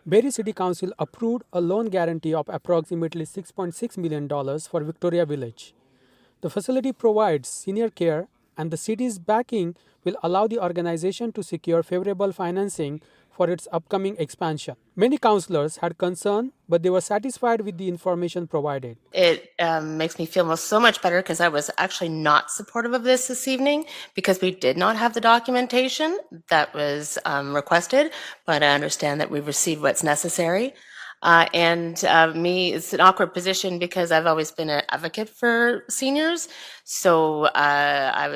Barrie City Council approved a loan guarantee of approximately $6.6 million for Victoria Village. The facility provides senior care, and the city's backing will allow the organization to secure favorable financing for its upcoming expansion. Many councillors had concern, but they were satisfied with the information provided. It makes me feel so much better because I was actually not supportive of this evening because we did not have the documentation that was requested, but I understand that we've received what's necessary. Me, it's an awkward position because I've always been an advocate for seniors. So I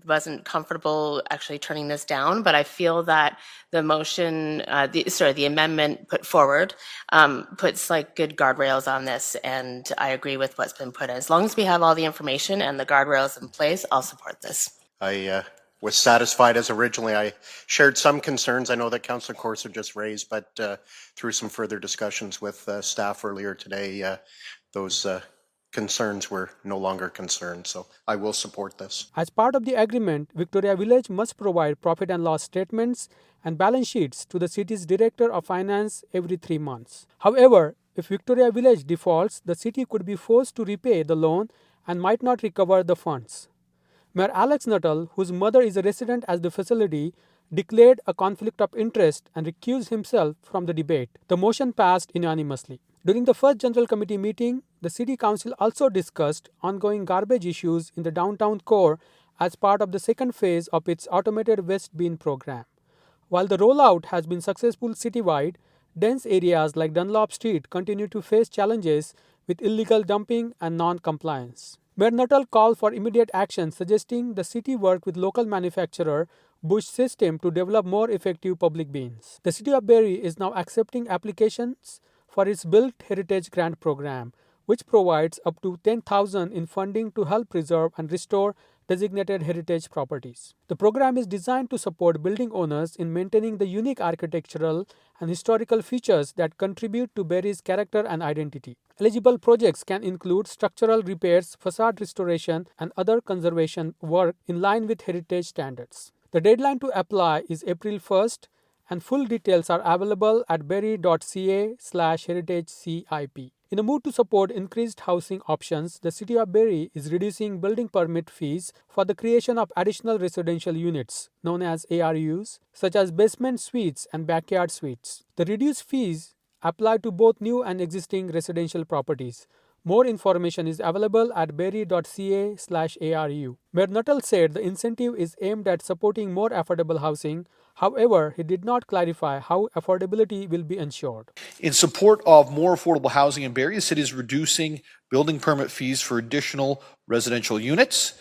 wasn't comfortable actually turning this down, but I feel that the motion, the amendment put forward puts like good guardrails on this, and I agree with what's been put in. As long as we have all the information and the guardrails in place, I'll support this. I was satisfied as originally. I shared some concerns. I know that Councillor Corser just raised, but through some further discussions with staff earlier today, those concerns were no longer concerns. So I will support this. As part of the agreement, Victoria Village must provide profit and loss statements and balance sheets to the city's Director of Finance every 3 months. However, if Victoria Village defaults, the city could be forced to repay the loan and might not recover the funds. Mayor Alex Nuttall, whose mother is a resident at the facility, declared a conflict of interest and recused himself from the debate. The motion passed unanimously. During the first General Committee meeting, the City Council also discussed ongoing garbage issues in the downtown core as part of the second phase of its automated waste bin program. While the rollout has been successful citywide, dense areas like Dunlop Street continue to face challenges with illegal dumping and non-compliance. Mayor Nuttall called for immediate action, suggesting the city work with local manufacturer Bush System to develop more effective public bins. The city of Barrie is now accepting applications for its Built Heritage Grant program, which provides up to $10,000 in funding to help preserve and restore designated heritage properties. The program is designed to support building owners in maintaining the unique architectural and historical features that contribute to Barrie's character and identity. Eligible projects can include structural repairs, facade restoration, and other conservation work in line with heritage standards. The deadline to apply is April 1st, and full details are available at barrie.ca/heritagecip. In a move to support increased housing options, the City of Barrie is reducing building permit fees for the creation of additional residential units, known as ARUs, such as basement suites and backyard suites. The reduced fees apply to both new and existing residential properties. More information is available at barrie.ca/ARU. Mayor Nuttall said the incentive is aimed at supporting more affordable housing. However, he did not clarify how affordability will be ensured. In support of more affordable housing in Barrie, the city is reducing building permit fees for additional residential units.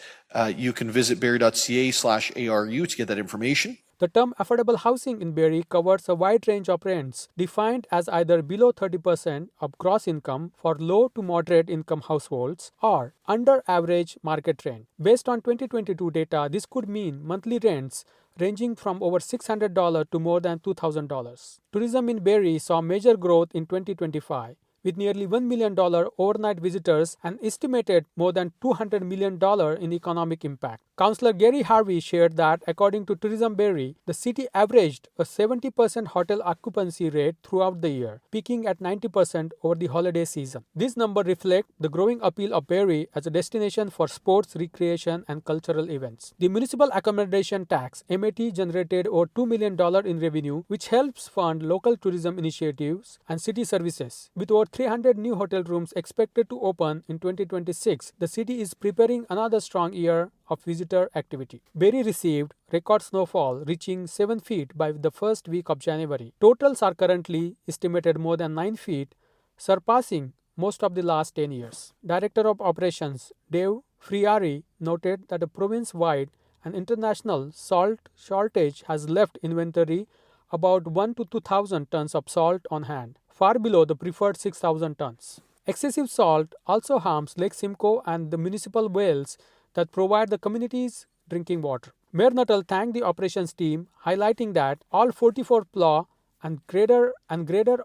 You can visit barrie.ca/ARU to get that information. The term affordable housing in Barrie covers a wide range of rents, defined as either below 30% of gross income for low to moderate income households or under average market rent. Based on 2022 data, this could mean monthly rents ranging from over $600 to more than $2,000. Tourism in Barrie saw major growth in 2025, with nearly $1 million overnight visitors and estimated more than $200 million in economic impact. Councillor Gary Harvey shared that, according to Tourism Barrie, the city averaged a 70% hotel occupancy rate throughout the year, peaking at 90% over the holiday season. This number reflects the growing appeal of Barrie as a destination for sports, recreation, and cultural events. The municipal accommodation tax, MAT, generated over $2 million in revenue, which helps fund local tourism initiatives and city services. With over 300 new hotel rooms expected to open in 2026, the city is preparing another strong year of visitor activity. Barrie received record snowfall, reaching 7 feet by the first week of January. Totals are currently estimated more than 9 feet, surpassing most of the last 10 years. Director of Operations Dave Friari noted that a province-wide and international salt shortage has left inventory about 1 to 2,000 tons of salt on hand, far below the preferred 6,000 tons. Excessive salt also harms Lake Simcoe and the municipal wells that provide the community's drinking water. Mayor Nuttall thanked the operations team, highlighting that all 44 plow and grader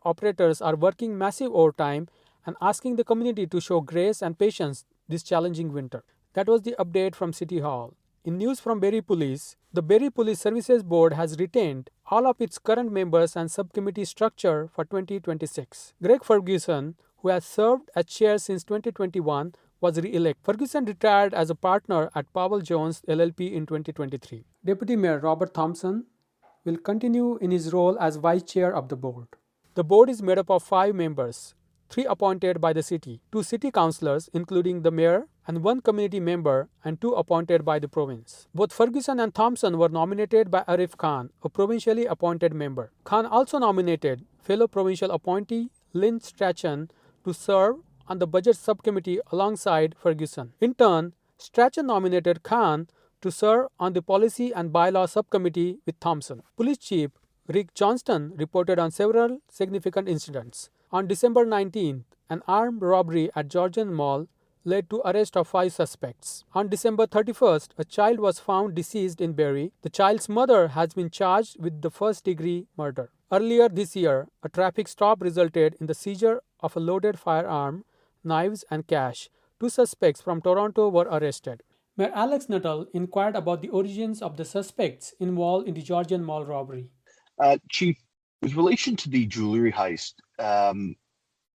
operators are working massive overtime and asking the community to show grace and patience this challenging winter. That was the update from City Hall. In news from Barrie Police, the Barrie Police Services Board has retained all of its current members and subcommittee structure for 2026. Greg Ferguson, who has served as chair since 2021, was re-elected. Ferguson retired as a partner at Powell Jones LLP in 2023. Deputy Mayor Robert Thomson will continue in his role as vice chair of the board. The board is made up of 5 members, 3 appointed by the city, 2 city councillors including the mayor and 1 community member and 2 appointed by the province. Both Ferguson and Thomson were nominated by Arif Khan, a provincially appointed member. Khan also nominated fellow provincial appointee Lynn Strachan to serve on the budget subcommittee alongside Ferguson. In turn, Strachan nominated Khan to serve on the policy and bylaw subcommittee with Thomson. Police Chief Rick Johnston reported on several significant incidents. On December 19th, an armed robbery at Georgian Mall led to arrest of 5 suspects. On December 31st, a child was found deceased in Barrie. The child's mother has been charged with the first-degree murder. Earlier this year, a traffic stop resulted in the seizure of a loaded firearm, knives and cash. 2 suspects from Toronto were arrested. Mayor Alex Nuttall inquired about the origins of the suspects involved in the Georgian Mall robbery. Chief, with relation to the jewelry heist,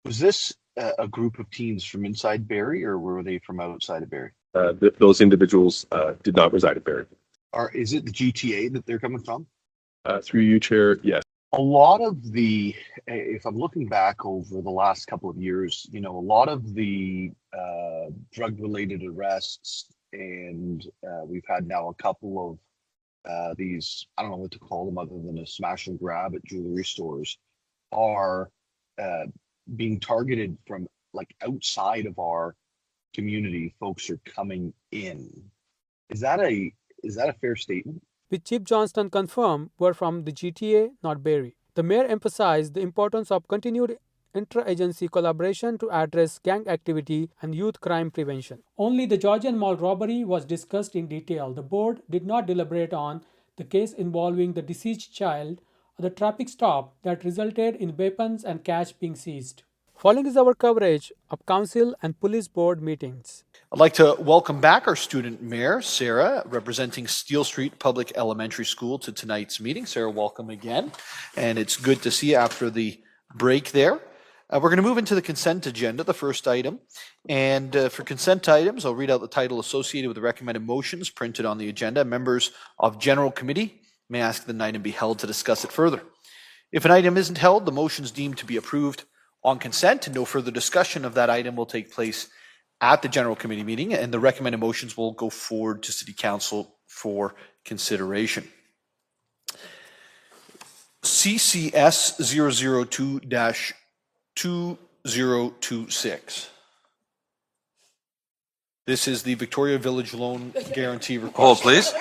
was this a group of teens from inside Barrie, or were they from outside of Barrie? Those individuals did not reside at Barrie. Is it the GTA that they're coming from? Through you, Chair, yes. A lot of the, if I'm looking back over the last couple of years, a lot of the drug-related arrests, and we've had now a couple of these, I don't know what to call them other than a smash and grab at jewelry stores, are being targeted from like outside of our community. Folks are coming in. Is that a fair statement? Which Chief Johnston confirmed were from the GTA, not Barrie. The mayor emphasized the importance of continued intra-agency collaboration to address gang activity and youth crime prevention. Only the Georgian Mall robbery was discussed in detail. The board did not deliberate on the case involving the deceased child or the traffic stop that resulted in weapons and cash being seized. Following is our coverage of council and police board meetings. I'd like to welcome back our student mayor, Sarah, representing Steele Street Public Elementary School, to tonight's meeting. Sarah, welcome again. And it's good to see you after the break there. We're going to move into the consent agenda, the first item. And for consent items, I'll read out the title associated with the recommended motions printed on the agenda. Members of General Committee may ask that an item be held to discuss it further. If an item isn't held, the motion is deemed to be approved on consent, and no further discussion of that item will take place at the General Committee meeting, and the recommended motions will go forward to City Council for consideration. CCS 002-2026. This is the Victoria Village Loan Guarantee Request. Hold, please.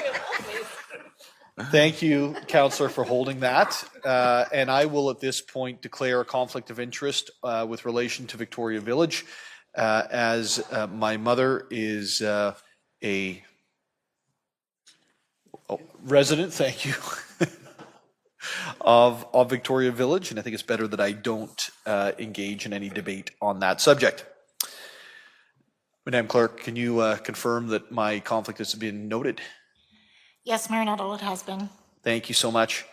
Thank you, Councillor, for holding that. And I will at this point declare a conflict of interest with relation to Victoria Village, as my mother is a resident, thank you, of Victoria Village, and I think it's better that I don't engage in any debate on that subject. Madam Clerk, can you confirm that my conflict has been noted? Yes, Mayor Nuttall, it has been. Thank you so much.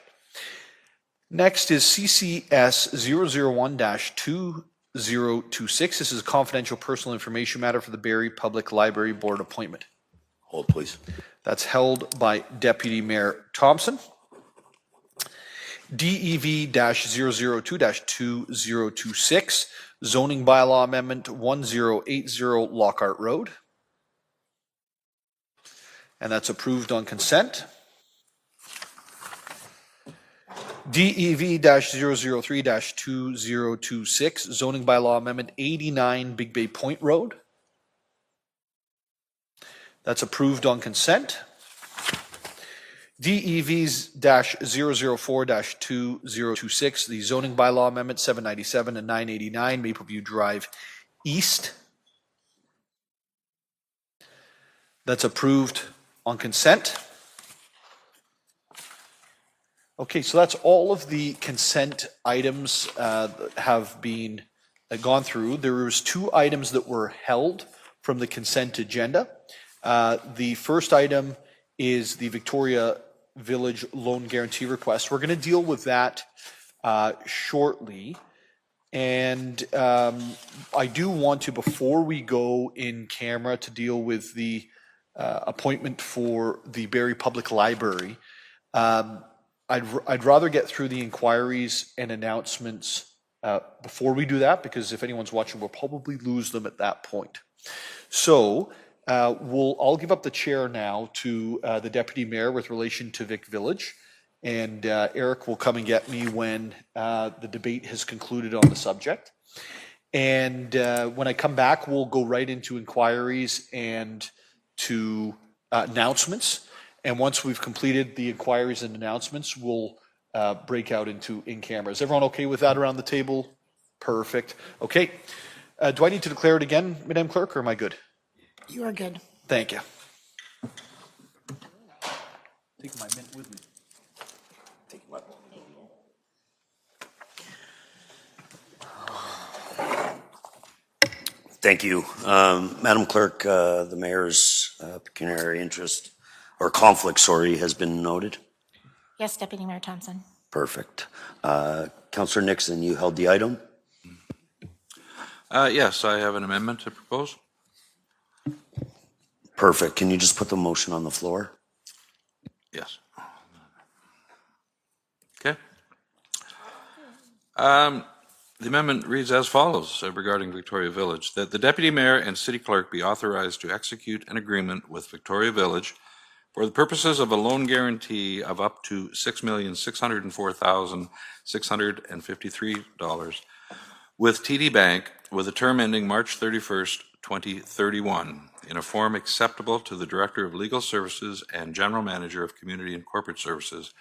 Next is CCS 001-2026. This is a confidential personal information matter for the Barrie Public Library Board appointment. Hold, please. That's held by Deputy Mayor Thomson. DEV-002-2026, zoning bylaw amendment 1080 Lockhart Road. And that's approved on consent. DEV-003-2026, zoning bylaw amendment 89 Big Bay Point Road. That's approved on consent. DEV-004-2026, the zoning bylaw amendment 797 and 989 Mapleview Drive East. That's approved on consent. Okay, so that's all of the consent items that have been gone through. There was 2 items that were held from the consent agenda. The first item is the Victoria Village loan guarantee request. We're going to deal with that shortly. And I do want to, before we go in camera to deal with the appointment for the Barrie Public Library, I'd rather get through the inquiries and announcements before we do that, because if anyone's watching, we'll probably lose them at that point. So I'll give up the chair now to the Deputy Mayor with relation to Vic Village. And Eric will come and get me when the debate has concluded on the subject. And when I come back, we'll go right into inquiries and to announcements. And once we've completed the inquiries and announcements, we'll break out into in-camera. Is everyone okay with that around the table? Perfect. Okay. Do I need to declare it again, Madam Clerk, or am I good? You are good. Thank you. Take my mint with me. Thank you. Madam Clerk, the Mayor's pecuniary interest or conflict, has been noted. Yes, Deputy Mayor Thomson. Perfect. Councillor Nixon, you held the item? Yes, I have an amendment to propose. Perfect. Can you just put the motion on the floor? Yes. Okay. The amendment reads as follows regarding Victoria Village, that the Deputy Mayor and City Clerk be authorized to execute an agreement with Victoria Village for the purposes of a loan guarantee of up to $6,604,653 with TD Bank with a term ending March 31st, 2031 in a form acceptable to the Director of Legal Services and General Manager of Community and Corporate Services,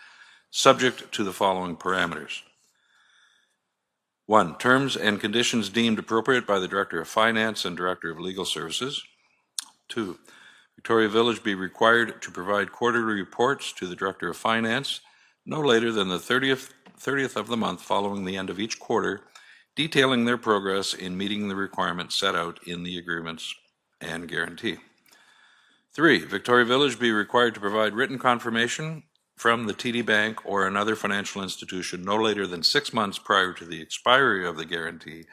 subject to the following parameters. 1. Terms and conditions deemed appropriate by the Director of Finance and Director of Legal Services. 2. Victoria Village be required to provide quarterly reports to the Director of Finance no later than the 30th of the month following the end of each quarter, detailing their progress in meeting the requirements set out in the agreements and guarantee. 3. Victoria Village be required to provide written confirmation from the TD Bank or another financial institution no later than 6 months prior to the expiry of the guarantee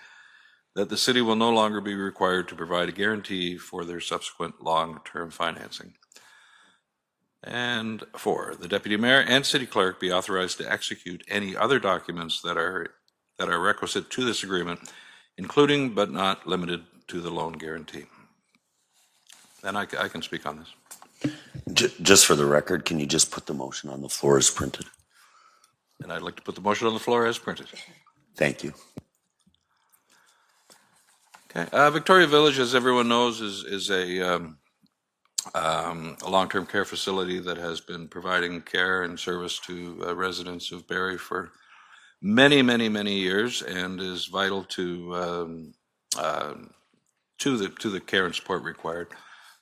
that the city will no longer be required to provide a guarantee for their subsequent long-term financing. And 4, the Deputy Mayor and City Clerk be authorized to execute any other documents that are requisite to this agreement, including but not limited to the loan guarantee. And I can speak on this. Just for the record, can you just put the motion on the floor as printed? And I'd like to put the motion on the floor as printed. Thank you. Okay. Victoria Village, as everyone knows, is a long-term care facility that has been providing care and service to residents of Barrie for many, many, many years, and is vital to the care and support required.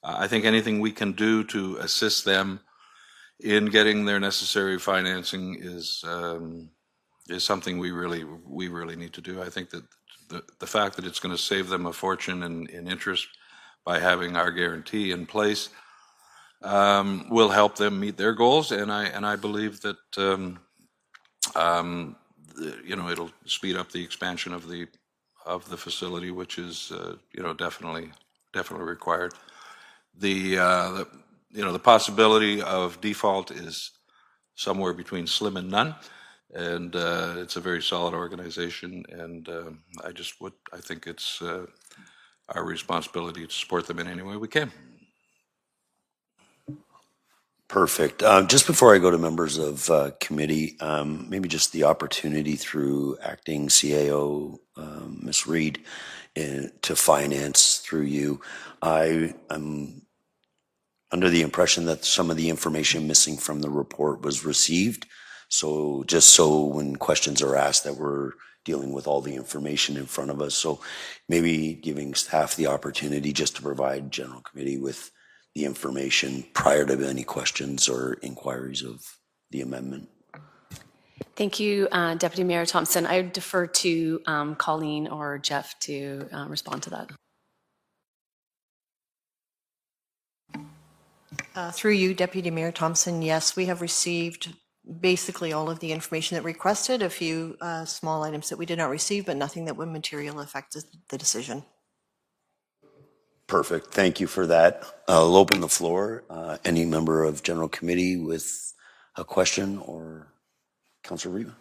I think anything we can do to assist them in getting their necessary financing is something we really need to do. I think that the fact that it's going to save them a fortune in interest by having our guarantee in place will help them meet their goals, and I believe that it'll speed up the expansion of the facility, which is definitely required. The possibility of default is somewhere between slim and none, and it's a very solid organization, and I think it's our responsibility to support them in any way we can. Perfect. Just before I go to members of committee, maybe just the opportunity through acting CAO, Ms. Reed, to finance through you. I'm under the impression that some of the information missing from the report was received. So just so when questions are asked that we're dealing with all the information in front of us. So maybe giving staff the opportunity just to provide general committee with the information prior to any questions or inquiries of the amendment. Thank you, Deputy Mayor Thomson. I would defer to Colleen or Jeff to respond to that. Through you, Deputy Mayor Thomson, yes, we have received basically all of the information that requested, a few small items that we did not receive, but nothing that would materially affect the decision. Perfect. Thank you for that. I'll open the floor. Any member of General Committee with a question or Councillor Reba?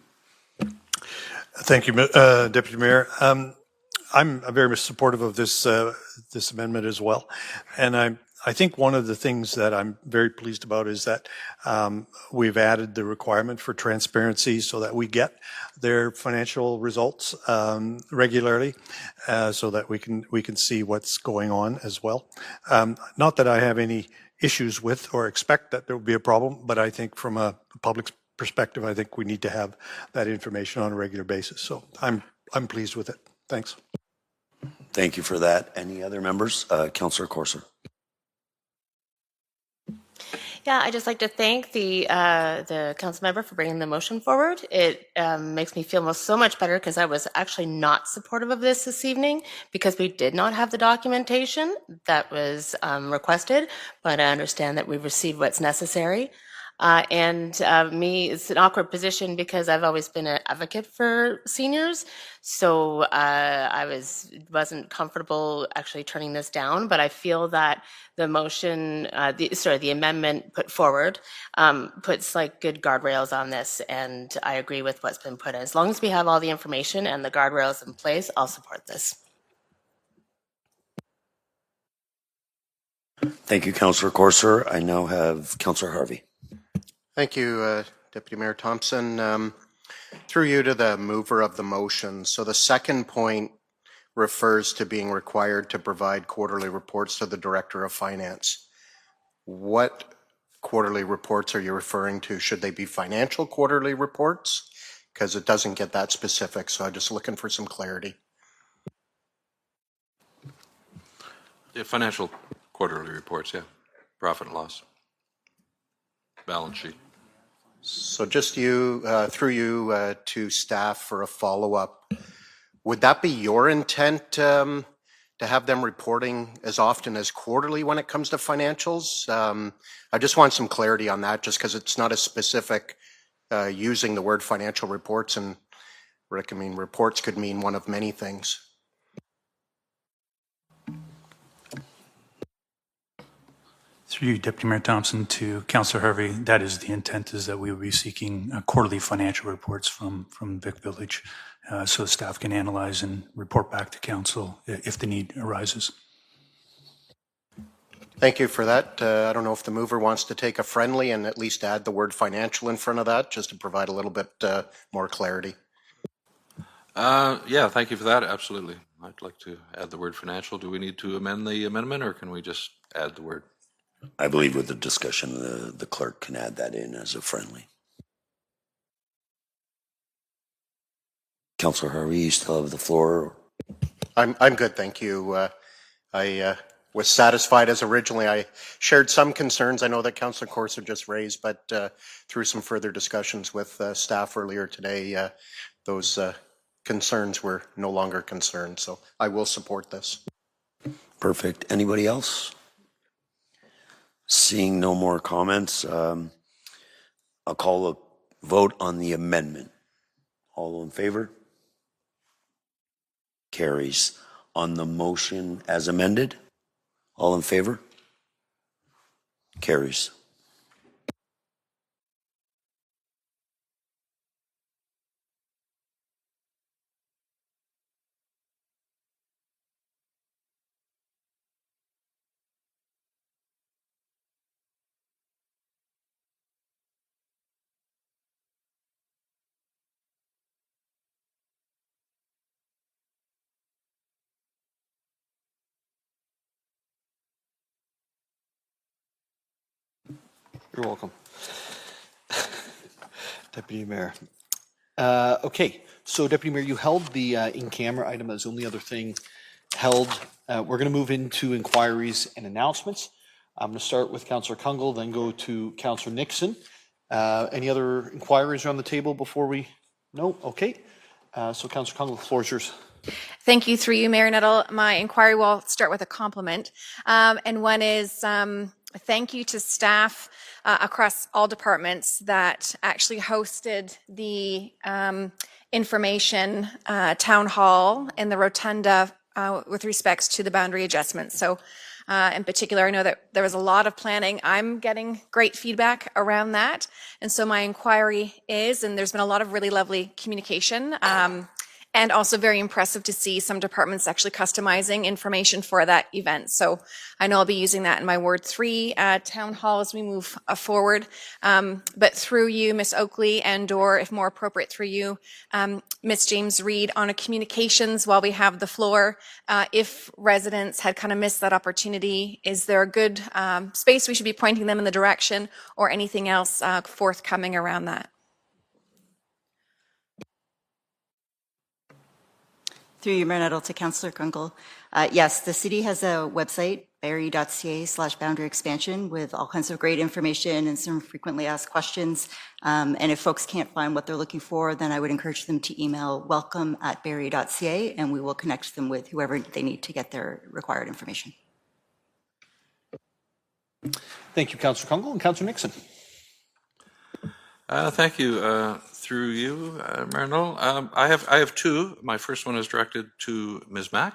Thank you, Deputy Mayor. I'm very much supportive of this this amendment as well, and I think one of the things that I'm very pleased about is that we've added the requirement for transparency so that we get their financial results regularly, so that we can see what's going on as well. Not that I have any issues with or expect that there will be a problem, but I think from a public perspective, I think we need to have that information on a regular basis. So I'm pleased with it. Thanks. Thank you for that. Any other members? Councillor Corser. Yeah, I'd just like to thank the council member for bringing the motion forward. It makes me feel so much better because I was actually not supportive of this evening because we did not have the documentation that was requested, but I understand that we've received what's necessary. Me, it's an awkward position because I've always been an advocate for seniors. So I wasn't comfortable actually turning this down, but I feel that the motion, the amendment put forward puts like good guardrails on this. And I agree with what's been put in. As long as we have all the information and the guardrails in place, I'll support this. Thank you, Councillor Corser. I now have Councillor Harvey. Thank you, Deputy Mayor Thomson. Through you to the mover of the motion. So the second point refers to being required to provide quarterly reports to the Director of Finance. What quarterly reports are you referring to? Should they be financial quarterly reports? Because it doesn't get that specific, so I'm just looking for some clarity. Yeah, financial quarterly reports, yeah. Profit and loss. Balance sheet. So just through you to staff for a follow-up. Would that be your intent to have them reporting as often as quarterly when it comes to financials? I just want some clarity on that, just because it's not as specific using the word financial reports. And Rick, I mean, reports could mean one of many things. Through you, Deputy Mayor Thomson, to Councillor Harvey, that is the intent, is that we will be seeking quarterly financial reports from Vic Village so staff can analyze and report back to council if the need arises. Thank you for that. I don't know if the mover wants to take a friendly and at least add the word financial in front of that, just to provide a little bit more clarity. Yeah, thank you for that. Absolutely. I'd like to add the word financial. Do we need to amend the amendment, or can we just add the word? I believe with the discussion, the clerk can add that in as a friendly. Councillor Harvey, you still have the floor. I'm good, thank you. I was satisfied as originally. I shared some concerns. I know that Councillor Corser just raised, but through some further discussions with staff earlier today, those concerns were no longer concerns. So I will support this. Perfect. Anybody else? Seeing no more comments, I'll call a vote on the amendment. All in favor? Carries. On the motion as amended? All in favor? Carries. You're welcome. Deputy Mayor. Okay, so Deputy Mayor, you held the in-camera item as the only other thing held. We're going to move into inquiries and announcements. I'm going to start with Councillor Kungle, then go to Councillor Nixon. Any other inquiries on the table before we? No? Okay. So Councillor Kungle, the floor is yours. Thank you, through you, Mayor Nuttall. My inquiry will start with a compliment. And one is thank you to staff across all departments that actually hosted the information town hall in the rotunda with respects to the boundary adjustments. So in particular, I know that there was a lot of planning. I'm getting great feedback around that. And so my inquiry is, and there's been a lot of really lovely communication, and also very impressive to see some departments actually customizing information for that event. So I know I'll be using that in my Ward 3 town hall as we move forward. But through you, Ms. Oakley, and or if more appropriate through you, Ms. James Reed, on a communications while we have the floor, if residents had kind of missed that opportunity, is there a good space we should be pointing them in the direction, or anything else forthcoming around that? Through you, Mayor Nuttall, to Councillor Kunkel. Yes, the city has a website, barrie.ca/boundary expansion, with all kinds of great information and some frequently asked questions. And if folks can't find what they're looking for, then I would encourage them to email welcome@barrie.ca, and we will connect them with whoever they need to get their required information. Thank you, Councillor Kunkel. And Councillor Nixon. Thank you. Through you, Mayor Nuttall. I have two. My first one is directed to Ms. Mack.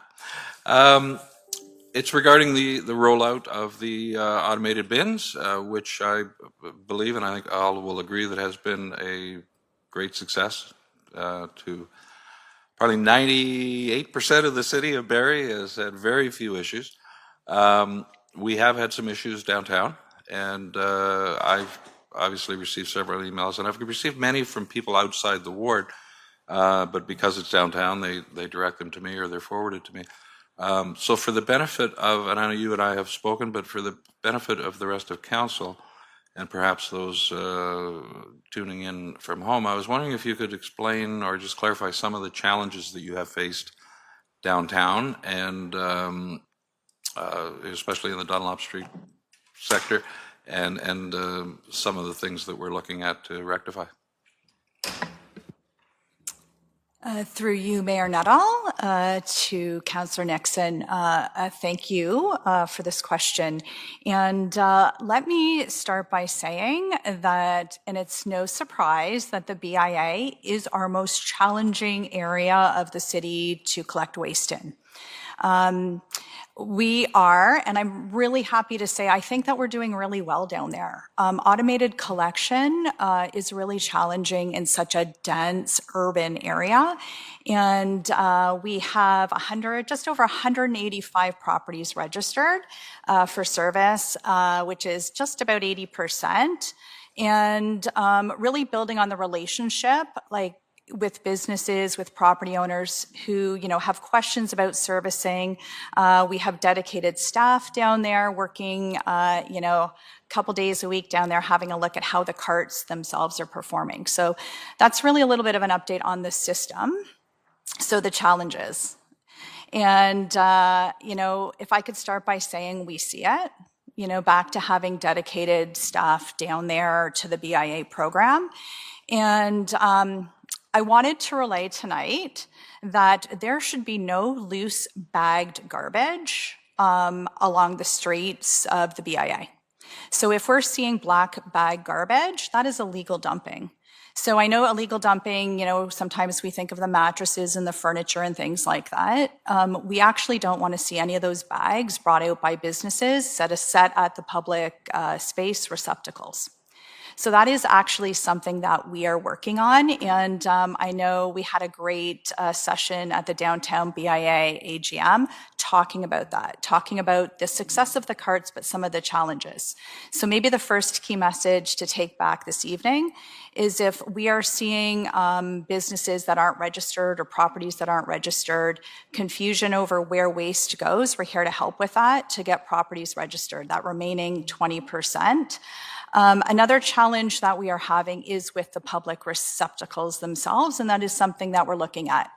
It's regarding the rollout of the automated bins, which I believe, and I think all will agree, that has been a great success. To probably 98% of the city of Barrie has had very few issues. We have had some issues downtown, and I've obviously received several emails, and I've received many from people outside the ward, but because it's downtown, they direct them to me, or they're forwarded to me. So for the benefit of, and I know you and I have spoken, but for the benefit of the rest of council, and perhaps those tuning in from home, I was wondering if you could explain or just clarify some of the challenges that you have faced downtown, and especially in the Dunlop Street sector, and some of the things that we're looking at to rectify. Through you, Mayor Nuttall, to Councillor Nixon, thank you for this question. And let me start by saying that, and it's no surprise, that the BIA is our most challenging area of the city to collect waste in. We are, and I'm really happy to say, I think that we're doing really well down there. Automated collection is really challenging in such a dense urban area. And we have just over 185 properties registered for service, which is just about 80%. And really building on the relationship, like with businesses, with property owners who, have questions about servicing. We have dedicated staff down there working, a couple days a week down there, having a look at how the carts themselves are performing. So that's really a little bit of an update on the system. So the challenges. And, if I could start by saying we see it, back to having dedicated staff down there to the BIA program. And, I wanted to relay tonight that there should be no loose bagged garbage along the streets of the BIA. So if we're seeing black bag garbage, that is illegal dumping. So I know illegal dumping, sometimes we think of the mattresses and the furniture and things like that. We actually don't want to see any of those bags brought out by businesses set at the public space receptacles. So that is actually something that we are working on. And I know we had a great session at the downtown BIA AGM talking about that, talking about the success of the carts, but some of the challenges. So maybe the first key message to take back this evening is if we are seeing businesses that aren't registered or properties that aren't registered, confusion over where waste goes, we're here to help with that, to get properties registered, that remaining 20%. Another challenge that we are having is with the public receptacles themselves, and that is something that we're looking at.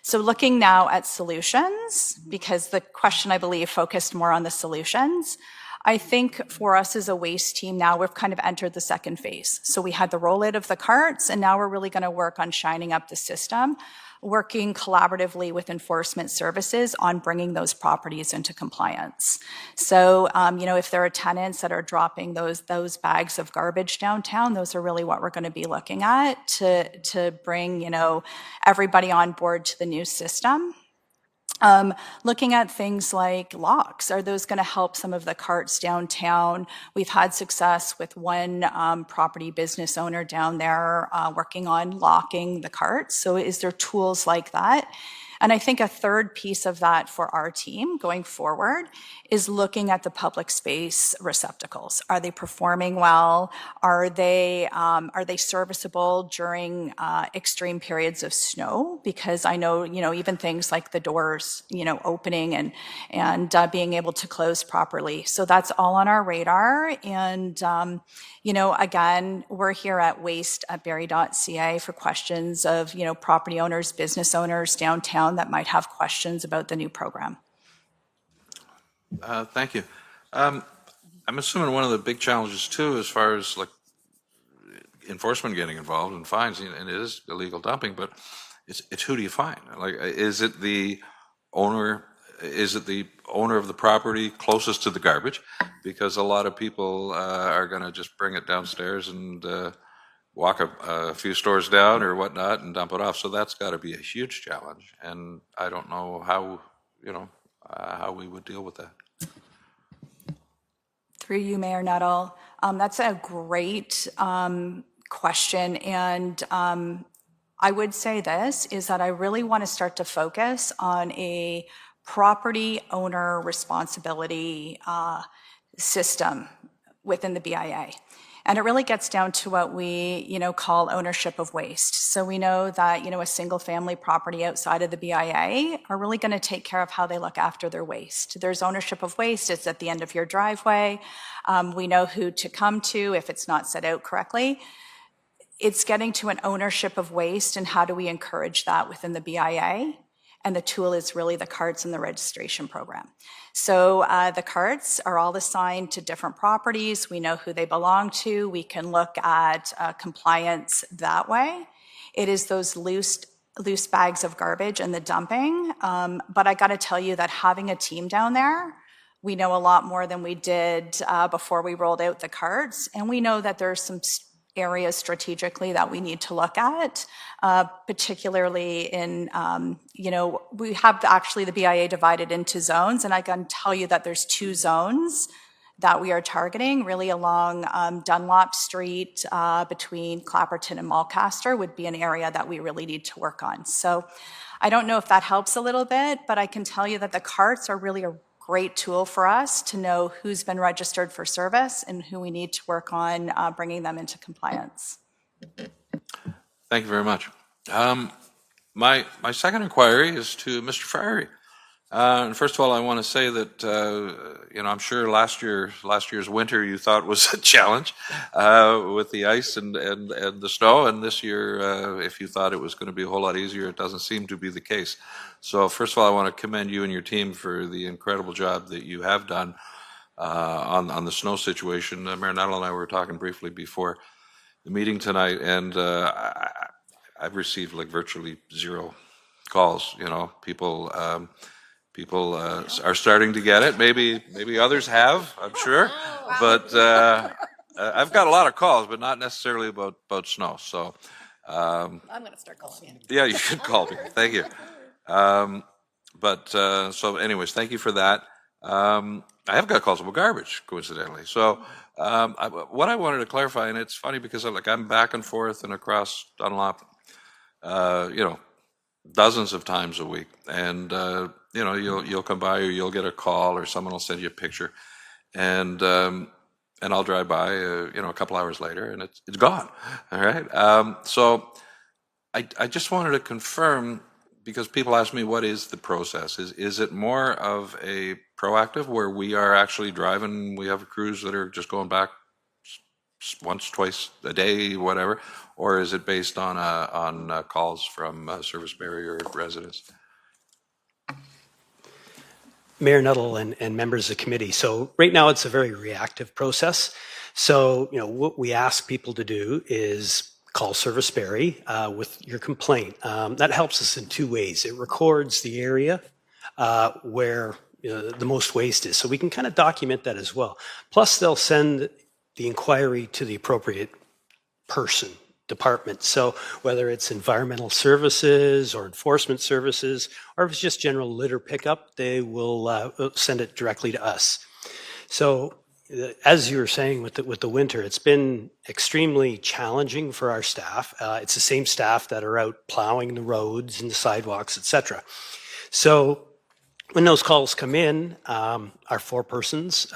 So looking now at solutions, because the question, I believe, focused more on the solutions. I think for us as a waste team now, we've kind of entered the second phase. So we had the rollout of the carts, and now we're really going to work on shining up the system. working collaboratively with enforcement services on bringing those properties into compliance. So, if there are tenants that are dropping those bags of garbage downtown, those are really what we're going to be looking at to bring, everybody on board to the new system. Looking at things like locks, are those going to help some of the carts downtown? We've had success with one property business owner down there working on locking the carts. So is there tools like that? And I think a third piece of that for our team going forward is looking at the public space receptacles. Are they performing well? Are they serviceable during extreme periods of snow? Because I know, even things like the doors, opening and being able to close properly. So that's all on our radar. And, again, we're here at waste@barrie.ca for questions of, property owners, business owners downtown that might have questions about the new program. Thank you. I'm assuming one of the big challenges too, as far as like enforcement getting involved and fines, and it is illegal dumping, but it's who do you fine? Like, is it the owner? Is it the owner of the property closest to the garbage? Because a lot of people are going to just bring it downstairs and walk a few stores down or whatnot and dump it off. So that's got to be a huge challenge. And I don't know how, how we would deal with that. Through you, Mayor Nuttall. That's a great question. And I would say this, is that I really want to start to focus on a property owner responsibility system within the BIA. And it really gets down to what we, call ownership of waste. So we know that, a single family property outside of the BIA are really going to take care of how they look after their waste. There's ownership of waste. It's at the end of your driveway. We know who to come to if it's not set out correctly. It's getting to an ownership of waste, and how do we encourage that within the BIA? And the tool is really the carts and the registration program. So the carts are all assigned to different properties. We know who they belong to. We can look at compliance that way. It is those loose bags of garbage and the dumping. But I got to tell you that having a team down there, we know a lot more than we did before we rolled out the carts. And we know that there's some areas strategically that we need to look at, particularly in, we have actually the BIA divided into zones, and I can tell you that there's 2 zones that we are targeting, really along Dunlop Street between Clapperton and Mulcaster would be an area that we really need to work on. So I don't know if that helps a little bit, but I can tell you that the carts are really a great tool for us to know who's been registered for service and who we need to work on bringing them into compliance. Thank you very much. My second inquiry is to Mr. Ferry. And first of all, I want to say that I'm sure last year's winter you thought was a challenge with the ice and the snow, and this year, if you thought it was going to be a whole lot easier, it doesn't seem to be the case. So first of all, I want to commend you and your team for the incredible job that you have done on the snow situation. Mayor Nuttall and I were talking briefly before the meeting tonight, and I've received like virtually 0 calls. People are starting to get it. Maybe others have, I'm sure. But I've got a lot of calls, but not necessarily about snow. So I'm going to start calling you. Yeah, you should call me. Thank you. So anyways, thank you for that. I have got calls about garbage, coincidentally. So what I wanted to clarify, and it's funny because I'm back and forth and across Dunlop, dozens of times a week, and you'll come by, or you'll get a call, or someone will send you a picture, and I'll drive by, a couple hours later, and it's gone. All right. So I just wanted to confirm, because people ask me, what is the process? Is it more of a proactive, where we are actually driving, we have crews that are just going back once, twice a day, whatever, or is it based on calls from service barrier residents? Mayor Nuttall and members of the committee. So right now it's a very reactive process. So, what we ask people to do is call Service Barrie with your complaint. That helps us in two ways. It records the area where the most waste is, so we can kind of document that as well. Plus, they'll send the inquiry to the appropriate person, department. So whether it's environmental services or enforcement services, or if it's just general litter pickup, they will send it directly to us. So as you were saying with the winter, it's been extremely challenging for our staff. It's the same staff that are out plowing the roads and the sidewalks, etc. So when those calls come in, our forepersons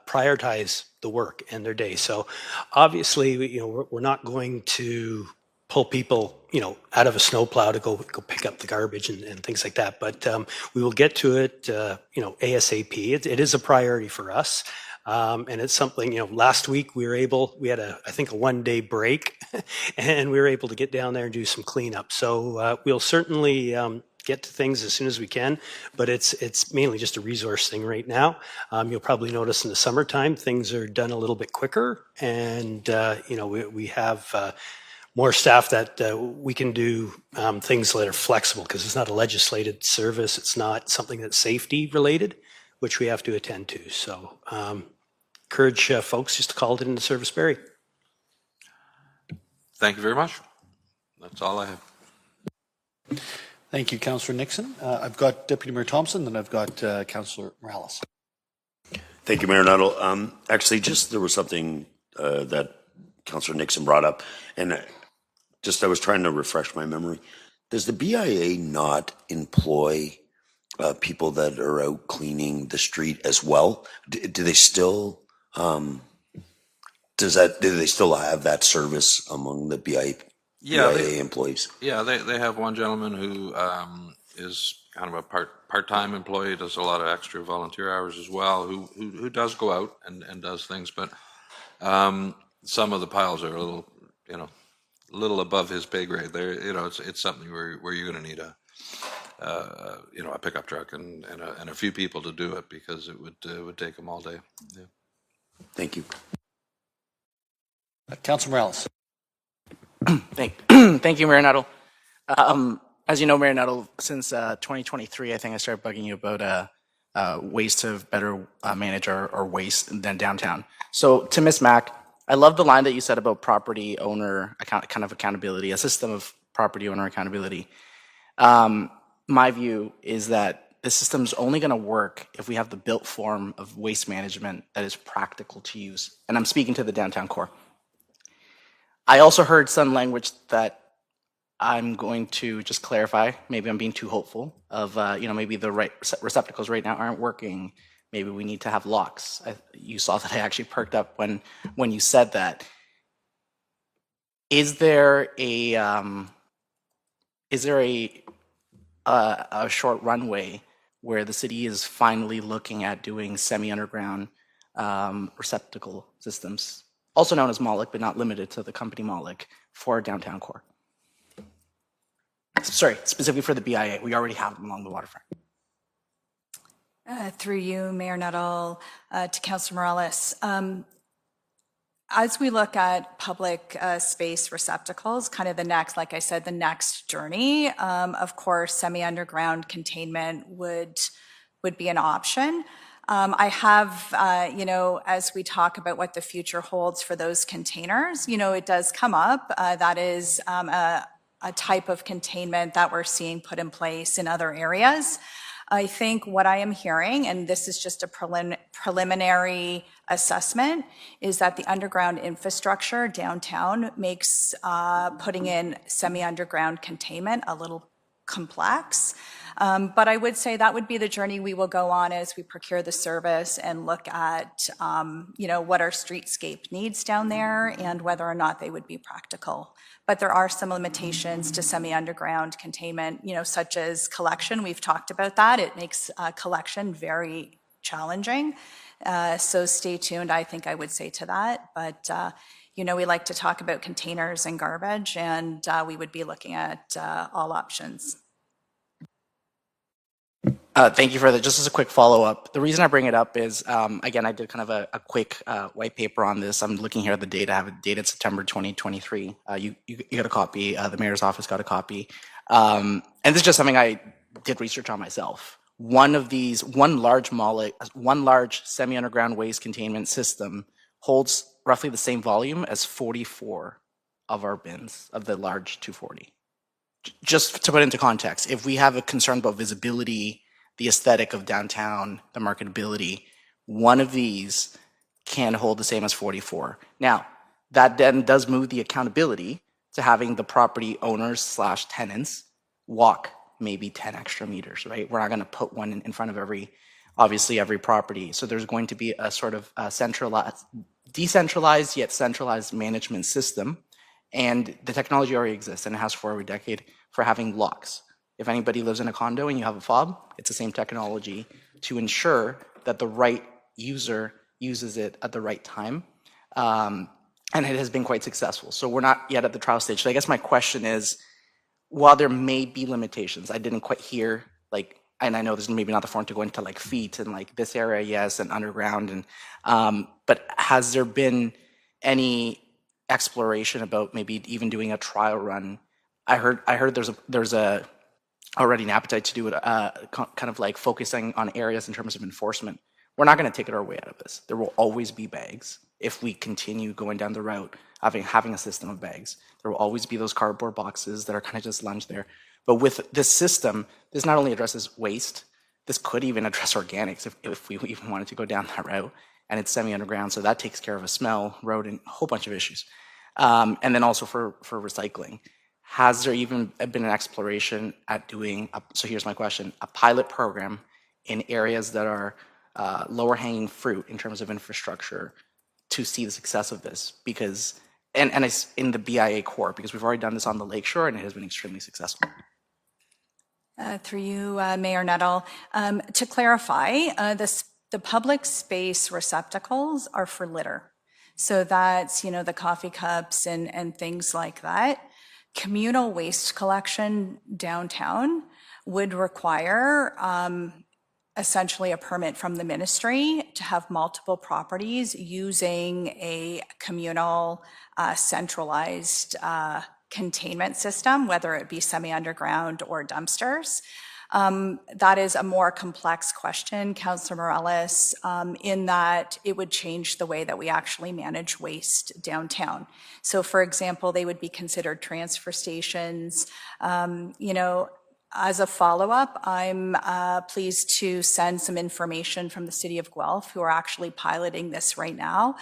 prioritize the work and their day. So obviously, we're not going to pull people, out of a snowplow to go pick up the garbage and things like that. But we will get to it, ASAP. It is a priority for us. And it's something, last week we had I think a 1-day break and we were able to get down there and do some cleanup. So we'll certainly get to things as soon as we can, but it's mainly just a resource thing right now. You'll probably notice in the summertime, things are done a little bit quicker and, we have more staff that we can do things that are flexible because it's not a legislated service. It's not something that's safety related, which we have to attend to. So encourage folks just to call it into Service Barrie. Thank you very much. That's all I have. Thank you, Councillor Nixon. I've got Deputy Mayor Thomson, then I've got Councillor Morales. Thank you, Mayor Nuttall. Actually, there was something that Councillor Nixon brought up, and I was trying to refresh my memory. Does the BIA not employ people that are out cleaning the street as well? Do they still do they still have that service among the BIA employees? Yeah, they have one gentleman who is kind of a part-time employee, does a lot of extra volunteer hours as well, who does go out and does things, but some of the piles are a little above his pay grade. There, it's something where you're going to need a pickup truck and a few people to do it because it would take them all day. Yeah. Thank you. Councillor Morales. Thank you, Mayor Nuttall. As you know, Mayor Nuttall, since 2023, I think I started bugging you about ways to better manage our waste than downtown. So to Ms. Mack, I love the line that you said about property owner kind of accountability, a system of property owner accountability. My view is that the system's only going to work if we have the built form of waste management that is practical to use. And I'm speaking to the downtown core. I also heard some language that I'm going to just clarify. Maybe I'm being too hopeful of, maybe the right receptacles right now aren't working. Maybe we need to have locks. You saw that I actually perked up when you said that. Is there a short runway where the city is finally looking at doing semi-underground receptacle systems, also known as MOLIC, but not limited to the company MOLIC, for downtown core? Sorry, specifically for the BIA. We already have them along the waterfront. Through you, Mayor Nuttall, to Councillor Morales. As we look at public space receptacles, kind of the next journey, of course, semi-underground containment would be an option. I have, as we talk about what the future holds for those containers, it does come up. That is a type of containment that we're seeing put in place in other areas. I think what I am hearing, and this is just a preliminary assessment, is that the underground infrastructure downtown makes putting in semi-underground containment a little complex. But I would say that would be the journey we will go on as we procure the service and look at, what our streetscape needs down there and whether or not they would be practical. But there are some limitations to semi-underground containment, such as collection. We've talked about that. It makes collection very challenging. So stay tuned, I think I would say to that. But, we like to talk about containers and garbage, and we would be looking at all options. Thank you for that. Just as a quick follow-up, the reason I bring it up is, again, I did kind of a quick white paper on this. I'm looking here at the data. I have it dated September 2023. You got a copy. The mayor's office got a copy. And this is just something I did research on myself. One large semi-underground waste containment system holds roughly the same volume as 44 of our bins of the large 240. Just to put into context, if we have a concern about visibility, the aesthetic of downtown, the marketability, one of these can hold the same as 44. Now, that then does move the accountability to having the property owners / tenants walk maybe 10 extra meters, right? We're not going to put one in front of every property. So there's going to be a sort of decentralized yet centralized management system. And the technology already exists and it has for over a decade for having locks. If anybody lives in a condo and you have a fob, it's the same technology to ensure that the right user uses it at the right time. And it has been quite successful. So we're not yet at the trial stage. So I guess my question is, while there may be limitations, I didn't quite hear, and I know there's maybe not the forum to go into feet and this area, yes, and underground, and but has there been any exploration about maybe even doing a trial run? I heard there's already an appetite to do it, kind of focusing on areas in terms of enforcement. We're not going to take it our way out of this. There will always be bags if we continue going down the route of having a system of bags. There will always be those cardboard boxes that are kind of just lunged there. But with this system, this not only addresses waste, this could even address organics if we even wanted to go down that route. And it's semi-underground, so that takes care of a smell, road, and a whole bunch of issues. And then also for recycling. Has there even been an exploration at doing, so here's my question, a pilot program in areas that are lower hanging fruit in terms of infrastructure to see the success of this? Because, and it's in the BIA core, because we've already done this on the lakeshore and it has been extremely successful. Through you, Mayor Nuttall. To clarify, the public space receptacles are for litter. So that's, the coffee cups and things like that. Communal waste collection downtown would require essentially a permit from the ministry to have multiple properties using a communal centralized containment system, whether it be semi-underground or dumpsters. That is a more complex question, Councillor Morales, in that it would change the way that we actually manage waste downtown. So for example, they would be considered transfer stations. As a follow-up, I'm pleased to send some information from the City of Guelph, who are actually piloting this right now.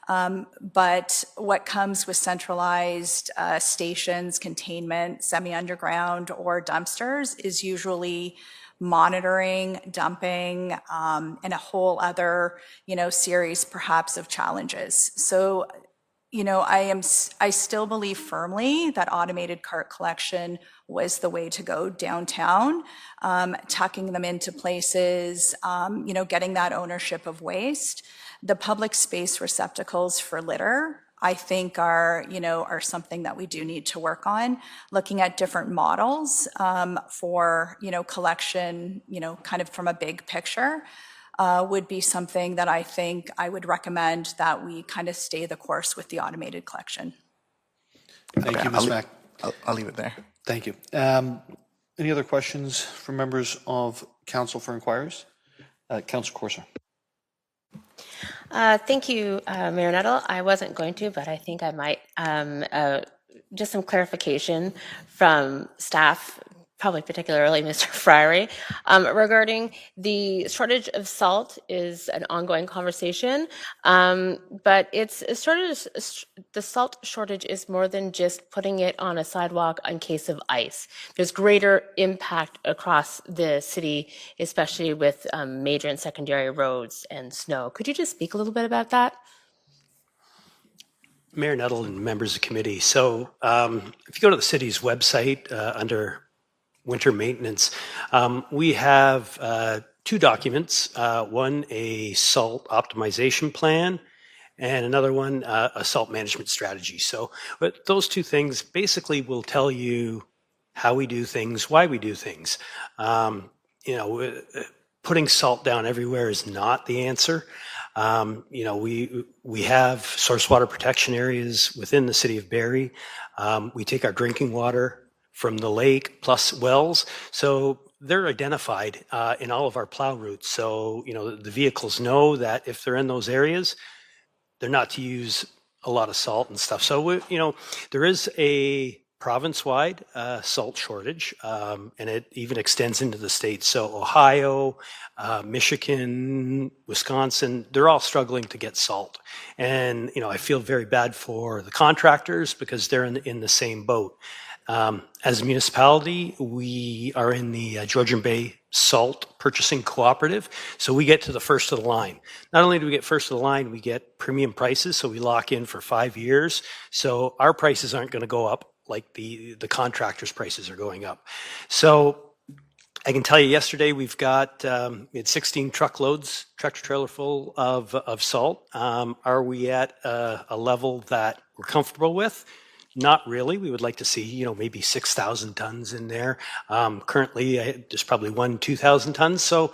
But what comes with centralized stations, containment, semi-underground, or dumpsters is usually monitoring, dumping, and a whole other, series perhaps of challenges. So, I still believe firmly that automated cart collection was the way to go downtown, tucking them into places, getting that ownership of waste. The public space receptacles for litter, I think are something that we do need to work on. Looking at different models for, collection, kind of from a big picture. Would be something that I think I would recommend that we kind of stay the course with the automated collection. Thank you, Ms. Mack. I'll leave it there. Thank you. Any other questions from members of Council for Inquiries? Councillor Corser. Thank you, Mayor Nuttall. I wasn't going to, but I think I might. Just some clarification from staff, probably particularly Mr. Friary, regarding the shortage of salt is an ongoing conversation, but the salt shortage is more than just putting it on a sidewalk in case of ice. There's greater impact across the city, especially with major and secondary roads and snow. Could you just speak a little bit about that? Mayor Nuttall and members of the committee. So if you go to the city's website under winter maintenance, we have two documents, one a salt optimization plan and another one a salt management strategy. So but those two things basically will tell you how we do things, why we do things. putting salt down everywhere is not the answer. We have source water protection areas within the city of Barrie. We take our drinking water from the lake plus wells. So they're identified in all of our plow routes. So, the vehicles know that if they're in those areas, they're not to use a lot of salt and stuff. So, there is a province-wide salt shortage, and it even extends into the states. So Ohio, Michigan, Wisconsin, they're all struggling to get salt. And, I feel very bad for the contractors because they're in the same boat. As a municipality, we are in the Georgian Bay Salt Purchasing Cooperative, so we get to the first of the line. Not only do we get first of the line, we get premium prices, so we lock in for 5 years. So our prices aren't going to go up like the contractors' prices are going up. So I can tell you yesterday we've got we had 16 truckloads, tractor trailer full of salt. Are we at a level that we're comfortable with? Not really. We would like to see, maybe 6,000 tons in there. Currently, there's probably 2,000 tons. So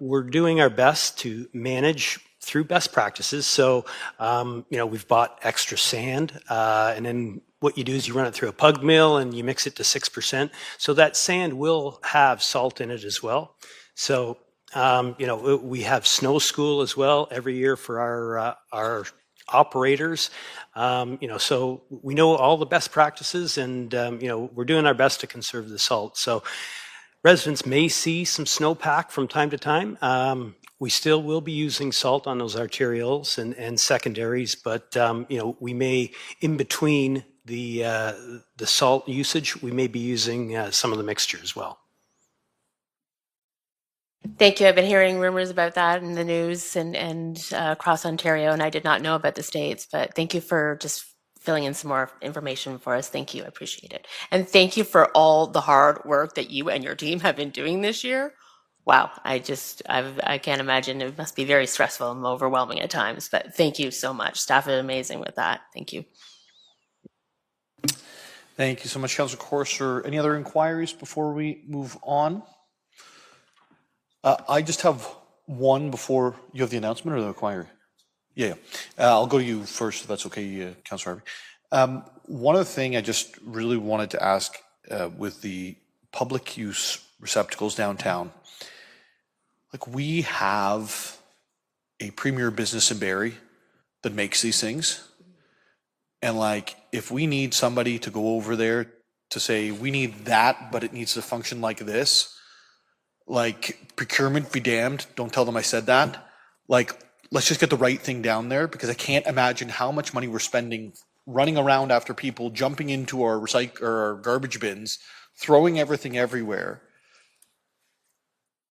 we're doing our best to manage through best practices. So, we've bought extra sand, and then what you do is you run it through a pug mill and you mix it to 6%. So that sand will have salt in it as well. So, we have snow school as well every year for our operators. So we know all the best practices, and we're doing our best to conserve the salt. So residents may see some snowpack from time to time. We still will be using salt on those arterials and secondaries, but we may, in between the salt usage, we may be using some of the mixture as well. Thank you. I've been hearing rumors about that in the news and across Ontario, and I did not know about the States, but thank you for just filling in some more information for us. Thank you. I appreciate it. And thank you for all the hard work that you and your team have been doing this year. Wow. I can't imagine. It must be very stressful and overwhelming at times, but thank you so much. Staff is amazing with that. Thank you. Thank you so much, Councillor Courser. Any other inquiries before we move on? I just have one before you have the announcement or the inquiry. Yeah. I'll go to you first, if that's okay, Councillor Harvey. One other thing I just really wanted to ask with the public use receptacles downtown, we have a premier business in Barrie that makes these things. And if we need somebody to go over there to say, we need that, but it needs to function like this, procurement be damned, don't tell them I said that. Let's just get the right thing down there, because I can't imagine how much money we're spending running around after people, jumping into our our garbage bins, throwing everything everywhere.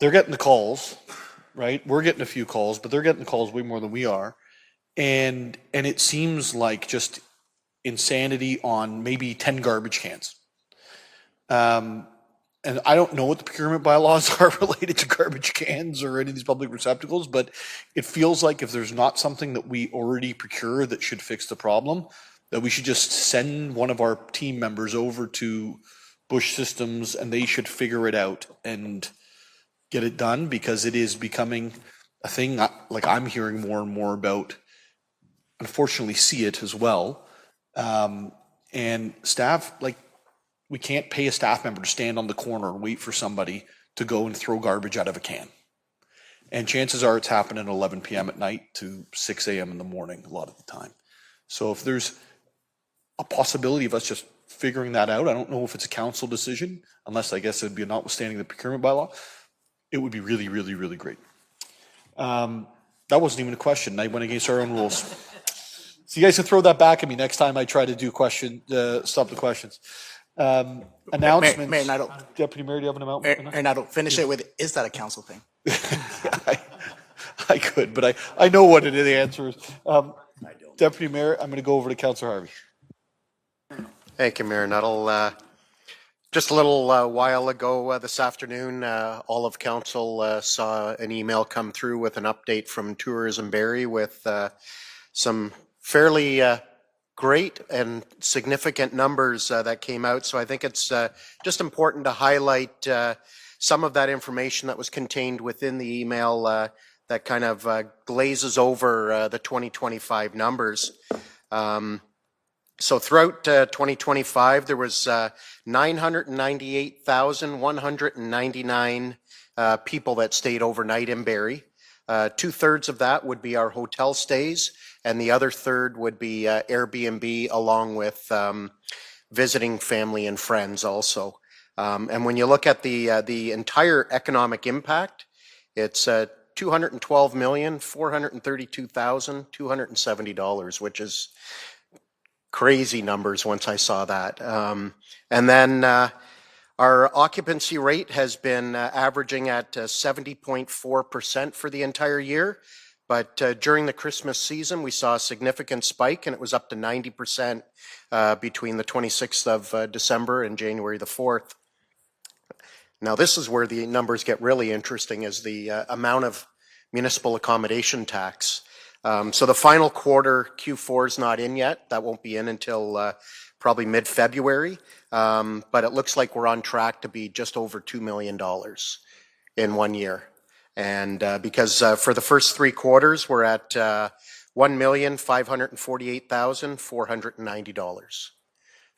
They're getting the calls, right? We're getting a few calls, but they're getting the calls way more than we are. And it seems like just insanity on maybe 10 garbage cans. And I don't know what the procurement bylaws are related to garbage cans or any of these public receptacles, but it feels like if there's not something that we already procure that should fix the problem, that we should just send one of our team members over to Bush Systems and they should figure it out and get it done, because it is becoming a thing I'm hearing more and more about. Unfortunately, see it as well. And staff, we can't pay a staff member to stand on the corner and wait for somebody to go and throw garbage out of a can. And chances are it's happening at 11 p.m. at night to 6 a.m. in the morning a lot of the time. So if there's a possibility of us just figuring that out, I don't know if it's a council decision, unless I guess it'd be notwithstanding the procurement bylaw, it would be really, really, really great. That wasn't even a question. I went against our own rules. So you guys can throw that back at me next time I try to do stop the questions. Announcements. Mayor Nuttall. Deputy Mayor, do you have an announcement? Mayor Nuttall, finish it with, is that a council thing? I could, but I know what the answer is. Deputy Mayor, I'm going to go over to Councillor Harvey. Thank you, Mayor Nuttall. Just a little while ago this afternoon, all of council saw an email come through with an update from Tourism Barrie with some fairly great and significant numbers that came out. So I think it's just important to highlight some of that information that was contained within the email that kind of glazes over the 2025 numbers. So throughout 2025, there was 998,199 people that stayed overnight in Barrie. 2/3 of that would be our hotel stays, and the other third would be Airbnb, along with visiting family and friends also. And when you look at the entire economic impact, it's $212,432,270, which is crazy numbers once I saw that. And then our occupancy rate has been averaging at 70.4% for the entire year. But during the Christmas season, we saw a significant spike, and it was up to 90% between the 26th of December and January the 4th. Now, this is where the numbers get really interesting, is the amount of municipal accommodation tax. So the final quarter, Q4, is not in yet. That won't be in until probably mid-February. But it looks like we're on track to be just over $2 million in 1 year. And because for the first 3 quarters, we're at $1,548,490.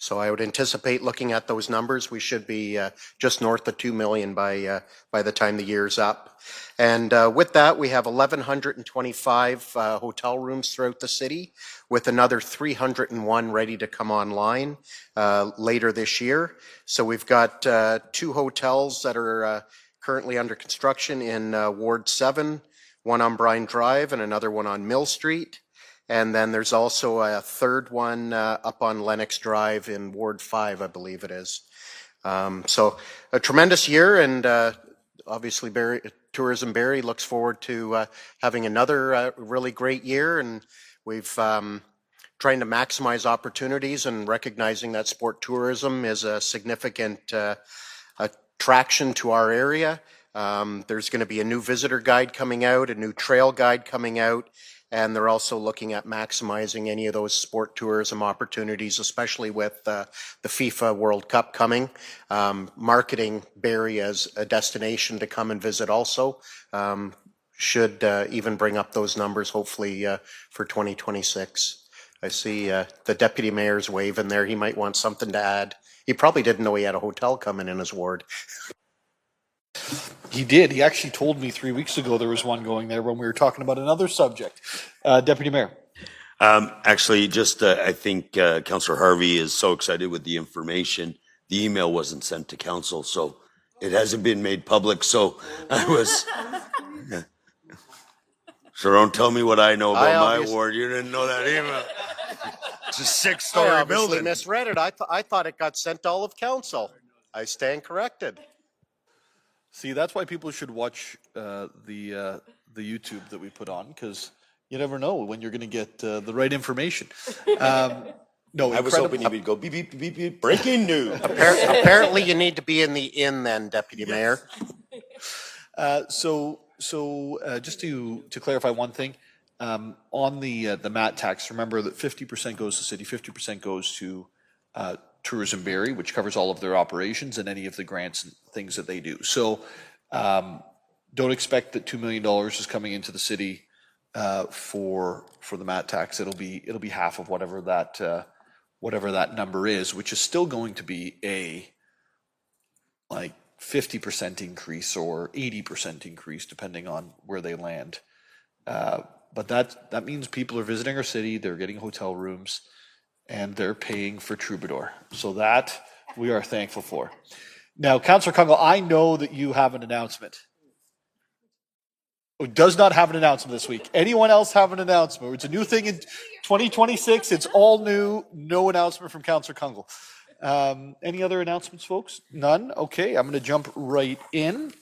So I would anticipate, looking at those numbers, we should be just north of 2 million by the time the year's up. And with that, we have 1,125 hotel rooms throughout the city, with another 301 ready to come online later this year. So we've got 2 hotels that are currently under construction in Ward 7, one on Bryan Drive and another one on Mill Street. And then there's also a third one up on Lennox Drive in Ward 5, I believe it is. So a tremendous year, and obviously Tourism Barrie looks forward to having another really great year. And we've trying to maximize opportunities and recognizing that sport tourism is a significant attraction to our area. There's going to be a new visitor guide coming out, a new trail guide coming out. And they're also looking at maximizing any of those sport tourism opportunities, especially with the FIFA World Cup coming. Marketing Barrie as a destination to come and visit also should even bring up those numbers, hopefully, for 2026. I see the deputy mayor's waving there. He might want something to add. He probably didn't know he had a hotel coming in his ward. He did. He actually told me 3 weeks ago there was one going there when we were talking about another subject. Deputy Mayor. Actually, just I think Councillor Harvey is so excited with the information. The email wasn't sent to council, so it hasn't been made public. So I was. So don't tell me what I know about my ward. You didn't know that email. It's a 6-story building. I misread it. I thought it got sent to all of council. I stand corrected. See, that's why people should watch the YouTube that we put on, because you never know when you're going to get the right information. No, I was hoping you would go beep, beep, beep, beep, breaking news. Apparently you need to be in the inn then, Deputy Mayor. So just to clarify one thing, on the MAT tax, remember that 50% goes to city, 50% goes to Tourism Barrie, which covers all of their operations and any of the grants and things that they do. So don't expect that $2 million is coming into the city for the MAT tax. It'll be half of whatever that number is, which is still going to be a like 50% increase or 80% increase depending on where they land. But that means people are visiting our city, they're getting hotel rooms, and they're paying for Troubadour. So that we are thankful for. Now, Councillor Kungle, I know that you have an announcement. Who does not have an announcement this week? Anyone else have an announcement? It's a new thing in 2026. It's all new. No announcement from Councillor Kungle. Any other announcements, folks? None? Okay, I'm going to jump right in.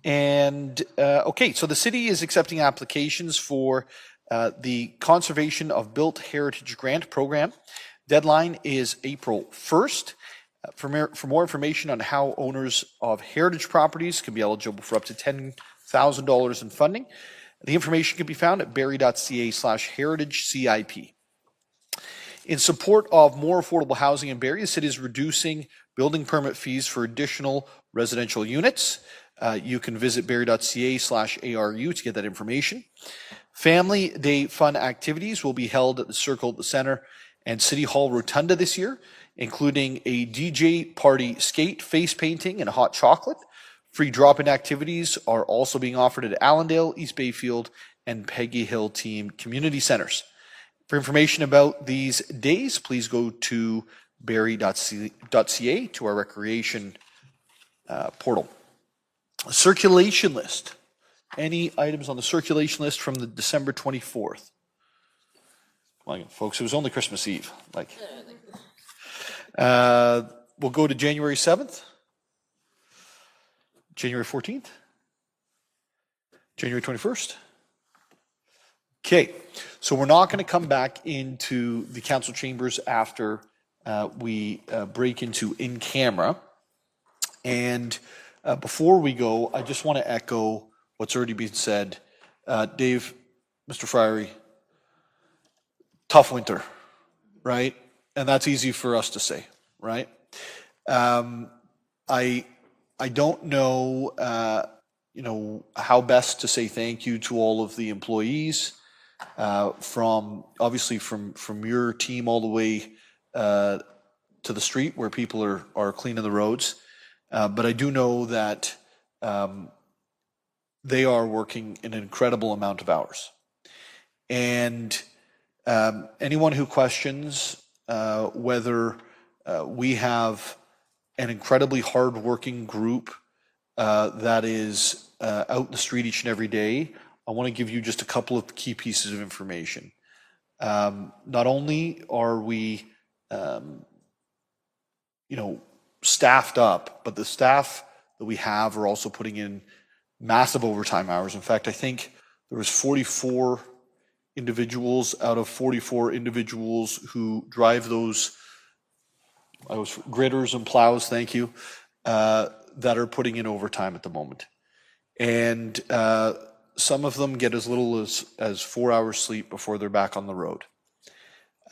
And, okay, so the city is accepting applications for the Conservation of Built Heritage Grant Program. Deadline is April 1st. For more information on how owners of heritage properties can be eligible for up to $10,000 in funding, the information can be found at barrie.ca/heritagecip. In support of more affordable housing in Barrie, the city is reducing building permit fees for additional residential units. You can visit barrie.ca/ARU to get that information. Family Day fun activities will be held at the Circle at the Center and City Hall Rotunda this year, including a DJ party, skate, face painting, and hot chocolate. Free drop-in activities are also being offered at Allendale, East Bayfield, and Peggy Hill Team Community Centers. For information about these days, please go to barrie.ca to our recreation portal. Circulation list. Any items on the circulation list from the December 24th? Well, folks, it was only Christmas Eve. We'll go to January 7th, January 14th, January 21st. Okay, so we're not going to come back into the council chambers after we break into in camera. And before we go, I just want to echo what's already been said. Dave, Mr. Friery, tough winter, right? And that's easy for us to say, right? I don't know, how best to say thank you to all of the employees, from your team all the way to the street where people are cleaning the roads. But I do know that they are working an incredible amount of hours. And anyone who questions whether we have an incredibly hardworking group that is out in the street each and every day, I want to give you just a couple of key pieces of information. Not only are we, staffed up, but the staff that we have are also putting in massive overtime hours. In fact, I think there was 44 individuals out of 44 individuals who drive those gritters and plows, thank you, that are putting in overtime at the moment. And some of them get as little as 4 hours sleep before they're back on the road.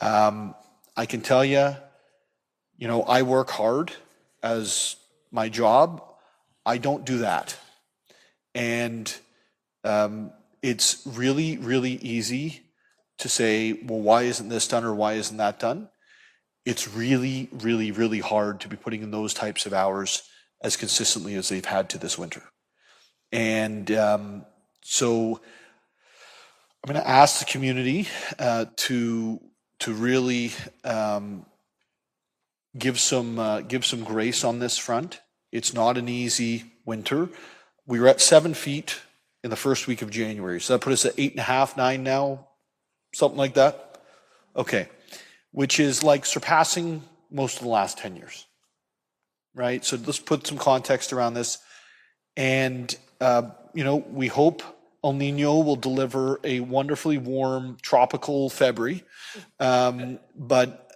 I can tell you, I work hard as my job. I don't do that. And it's really, really easy to say, well, why isn't this done or why isn't that done? It's really, really, really hard to be putting in those types of hours as consistently as they've had to this winter. And so I'm going to ask the community to really give some grace on this front. It's not an easy winter. We were at 7 feet in the first week of January. So that put us at 8.5, 9 now, something like that. Okay. Which is like surpassing most of the last 10 years, right? So let's put some context around this. And, we hope El Nino will deliver a wonderfully warm tropical February. But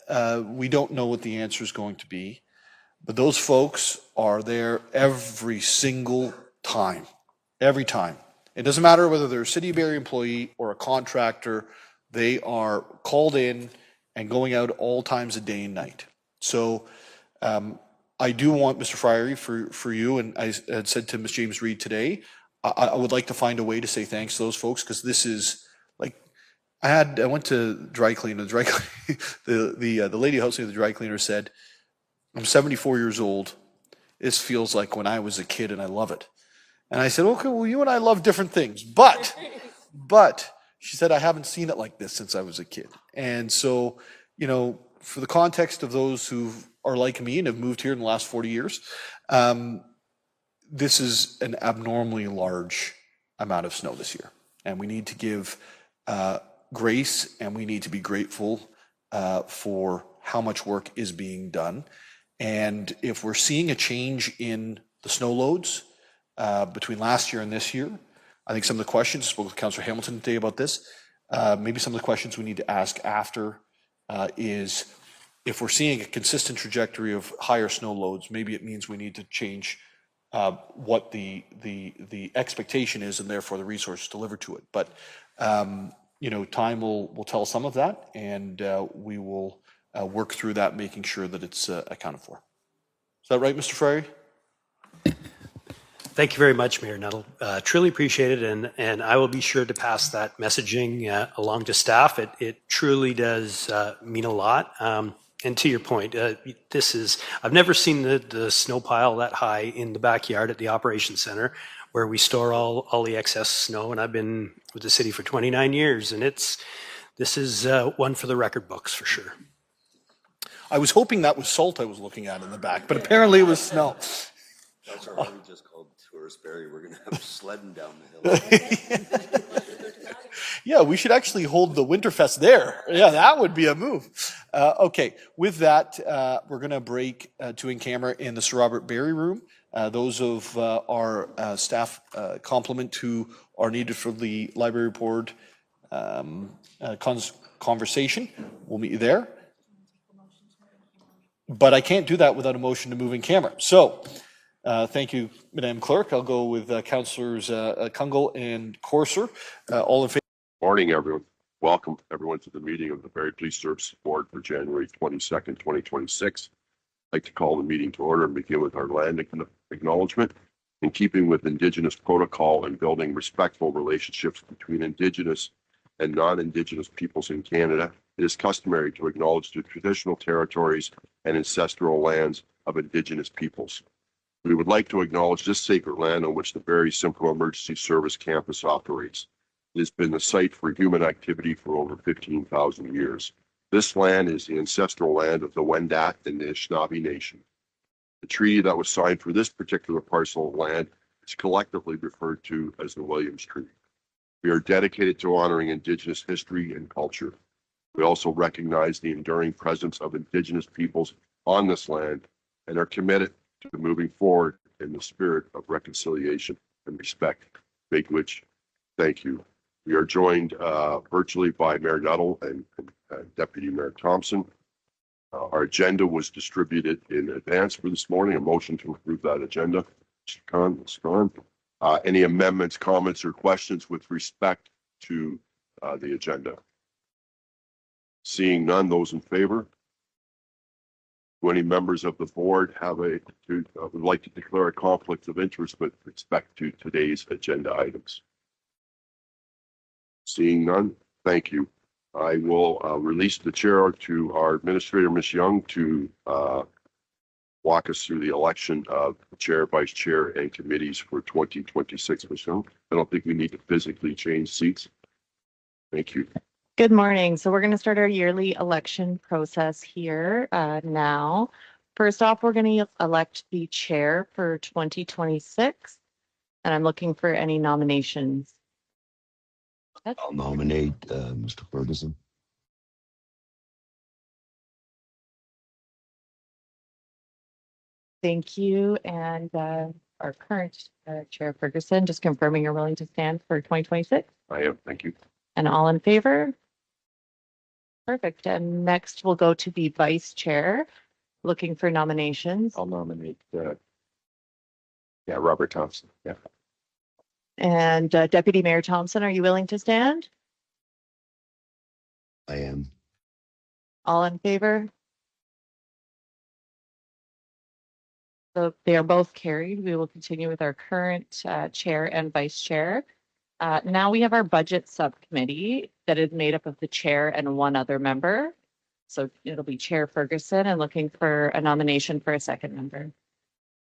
we don't know what the answer is going to be. But those folks are there every single time. Every time. It doesn't matter whether they're a City of Barrie employee or a contractor. They are called in and going out all times of day and night. So I do want, Mr. Friery, for you, and I had said to Ms. James Reed today, I would like to find a way to say thanks to those folks, because this is like, I went to dry clean, the lady who helps me with the dry cleaner said, I'm 74 years old. This feels like when I was a kid and I love it. And I said, okay, well, you and I love different things, but she said, I haven't seen it like this since I was a kid. And so, for the context of those who are like me and have moved here in the last 40 years, this is an abnormally large amount of snow this year. And we need to give grace, and we need to be grateful for how much work is being done. And if we're seeing a change in the snow loads between last year and this year, I think some of the questions, I spoke with Councillor Hamilton today about this, maybe some of the questions we need to ask after is, if we're seeing a consistent trajectory of higher snow loads, maybe it means we need to change what the expectation is, and therefore the resources delivered to it. But time will tell some of that, and we will work through that, making sure that it's accounted for. Is that right, Mr. Fryer? Thank you very much, Mayor Nuttall. Truly appreciate it, and I will be sure to pass that messaging along to staff. It truly does mean a lot. And to your point, I've never seen the snow pile that high in the backyard at the operations center where we store all the excess snow. And I've been with the city for 29 years, and this is one for the record books for sure. I was hoping that was salt I was looking at in the back, but apparently it was snow. That's our we just called Tourist Barrie. We're going to have sledding down the hill. Yeah, we should actually hold the Winterfest there. Yeah, that would be a move. Okay, with that, we're going to break to in camera in the Sir Robert Barrie room. Those of our staff complement who are needed for the library board conversation. We'll meet you there. But I can't do that without a motion to move in camera. So, thank you, Madam Clerk. I'll go with Councillors Kungl and Courser. All in favor? Morning, everyone. Welcome, everyone, to the meeting of the Barrie Police Services Board for January 22nd, 2026. I'd like to call the meeting to order and begin with our land acknowledgement. In keeping with Indigenous protocol and building respectful relationships between Indigenous and non-Indigenous peoples in Canada, it is customary to acknowledge the traditional territories and ancestral lands of Indigenous peoples. We would like to acknowledge this sacred land on which the Barrie Simcoe Emergency Service Campus operates. It has been the site for human activity for over 15,000 years. This land is the ancestral land of the Wendat and the Anishinaabe Nation. The treaty that was signed for this particular parcel of land is collectively referred to as the Williams Treaty. We are dedicated to honoring Indigenous history and culture. We also recognize the enduring presence of Indigenous peoples on this land and are committed to moving forward in the spirit of reconciliation and respect. Make which, thank you. We are joined virtually by Mayor Nuttall and Deputy Mayor Thomson. Our agenda was distributed in advance for this morning. A motion to approve that agenda. Mr. Khan, any amendments, comments, or questions with respect to the agenda? Seeing none, those in favor? Do any members of the board would like to declare a conflict of interest with respect to today's agenda items? Seeing none, thank you. I will release the chair to our administrator, Ms. Young, to walk us through the election of chair, vice chair, and committees for 2026. Ms. Young, I don't think we need to physically change seats. Thank you. Good morning. So we're going to start our yearly election process here now. First off, we're going to elect the chair for 2026, and I'm looking for any nominations. I'll nominate Mr. Ferguson. Thank you. And our current chair, Ferguson, just confirming you're willing to stand for 2026. I am. Thank you. And all in favor? Perfect. And next we'll go to the vice chair, looking for nominations. I'll nominate, Robert Thomson. Yeah. And Deputy Mayor Thomson, are you willing to stand? I am. All in favor? So they are both carried. We will continue with our current chair and vice chair. Now we have our budget subcommittee that is made up of the chair and one other member. So it'll be Chair Ferguson and looking for a nomination for a second member.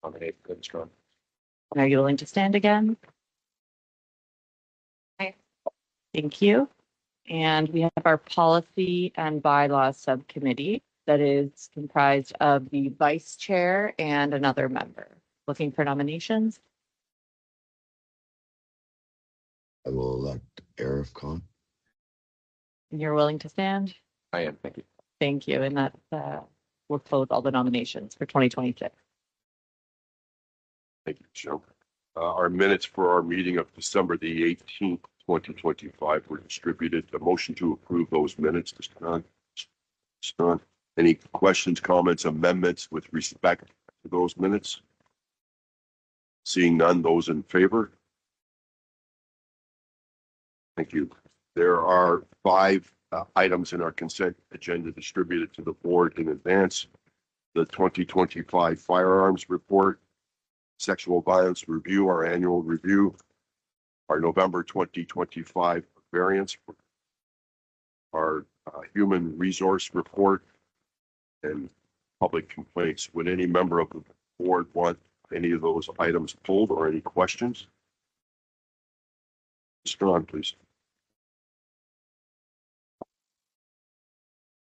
Nominate good strong. Are you willing to stand again? Okay. Thank you. And we have our policy and bylaws subcommittee that is comprised of the vice chair and another member. Looking for nominations. I will elect Arif Khan. And you're willing to stand? I am. Thank you. Thank you. And that will close all the nominations for 2026. Thank you, Joe. Our minutes for our meeting of December the 18th, 2025 were distributed. A motion to approve those minutes, Mr. Khan. Mr. Khan. Any questions, comments, amendments with respect to those minutes? Seeing none, those in favor? Thank you. There are 5 items in our consent agenda distributed to the board in advance. The 2025 firearms report, sexual violence review, our annual review, our November 2025 variance, our human resource report, and public complaints. Would any member of the board want any of those items pulled or any questions? Mr. On, please.